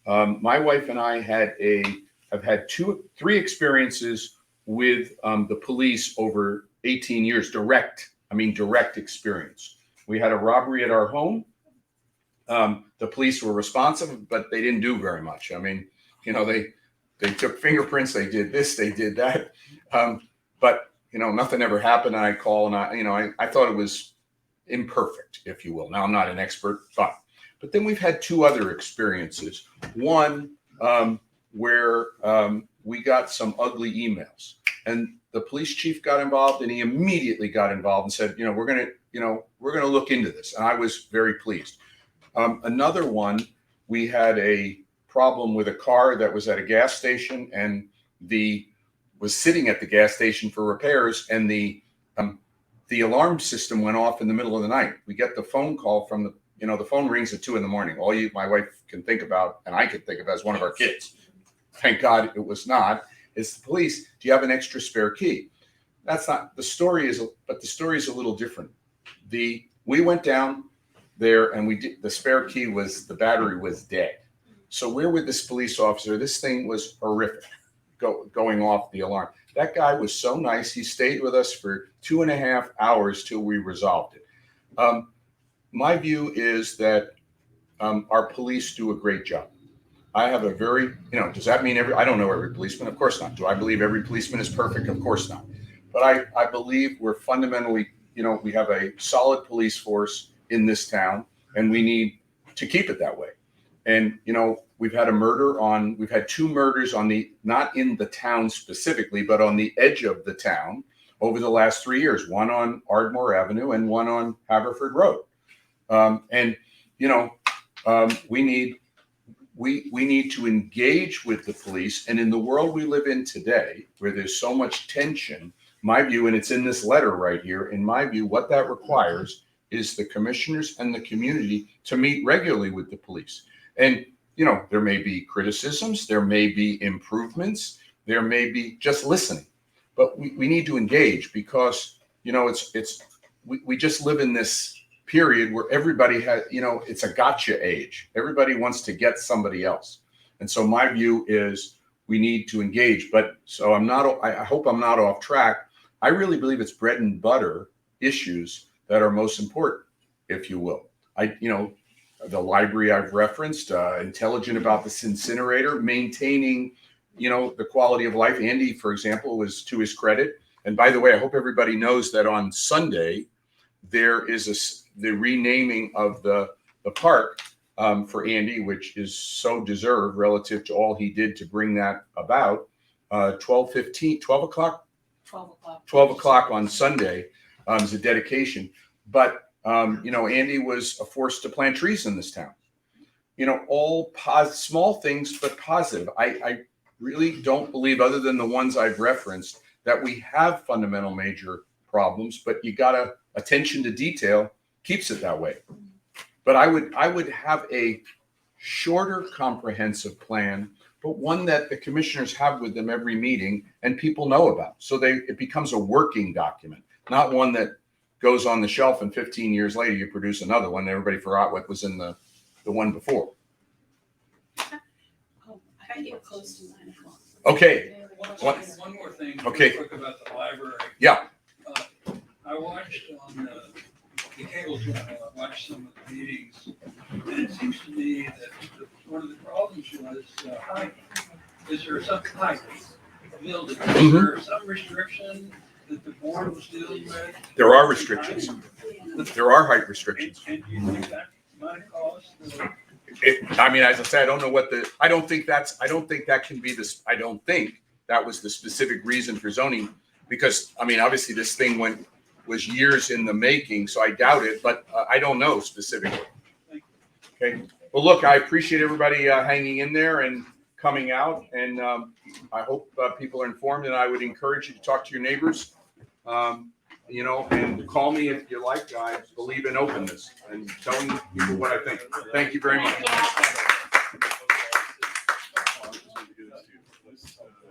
B: my wife and I have had 3 experiences with the police over 18 years, direct experience. We had a robbery at our home. The police were responsive, but they didn't do very much. They took fingerprints, they did this, they did that. But nothing ever happened. And I call and I thought it was imperfect, if you will. Now I'm not an expert, but then we've had 2 other experiences. One where we got some ugly emails, and the police chief got involved, and he immediately got involved and said, we're going to look into this. And I was very pleased. Another one, we had a problem with a car that was at a gas station and was sitting at the gas station for repairs, and the alarm system went off in the middle of the night. We get the phone call from the phone rings at 2 a.m. All my wife can think about, and I can think about, is one of our kids. Thank God it was not. It's the police. Do you have an extra spare key? That's not the story, but the story is a little different. We went down there, and the spare key the battery was dead. So we're with this police officer. This thing was horrific, going off the alarm. That guy was so nice. He stayed with us for 2.5 hours till we resolved it. My view is that our police do a great job. I have a very, does that mean I don't know every policeman? Of course not. Do I believe every policeman is perfect? Of course not. But I believe we're fundamentally, we have a solid police force in this town, and we need to keep it that way. And, we've had 2 murders not in the town specifically, but on the edge of the town over the last 3 years, one on Ardmore Avenue and one on Haverford Road. We need to engage with the police. And in the world we live in today, where there's so much tension, my view, and it's in this letter right here, in my view, what that requires is the commissioners and the community to meet regularly with the police. And, there may be criticisms, there may be improvements, there may be just listening, but we need to engage, because, we just live in this period where everybody has, it's a gotcha age. Everybody wants to get somebody else. And so my view is we need to engage. But so I hope I'm not off track. I really believe it's bread and butter issues that are most important, if you will. The library I've referenced, intelligent about this incinerator, maintaining, the quality of life. Andy, for example, was, to his credit. And by the way, I hope everybody knows that on Sunday, there is the renaming of the park for Andy, which is so deserved relative to all he did to bring that about. 12 o'clock 12 o'clock on Sunday is a dedication. But, Andy was a force to plant trees in this town. All small things, but positive. I really don't believe, other than the ones I've referenced, that we have fundamental major problems, but you gotta, attention to detail keeps it that way. But I would have a shorter, comprehensive plan, but one that the commissioners have with them every meeting and people know about. So it becomes a working document, not one that goes on the shelf and 15 years later you produce another one. Everybody forgot what was in the one before.
A: I gotta get close to 9 o'clock.
B: Okay.
C: One more thing.
B: Okay.
C: Real quick about the library.
B: Yeah.
C: I watched on the cable channel, I watched some of the meetings, and it seems to me that one of the problems was height. Is there some height? Building, is there some restriction that the board was dealing with?
B: There are restrictions. There are height restrictions.
C: And do you think that might cause the?
B: As I say, I don't know I don't think that can be this. I don't think that was the specific reason for zoning, because, obviously this thing was years in the making, so I doubt it, but I don't know specifically. Okay. Well, look, I appreciate everybody hanging in there and coming out, and I hope people are informed, and I would encourage you to talk to your neighbors, and call me if you like. I believe in openness and telling people what I think. Thank you very much.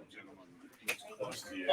J: Gentlemen, let's close the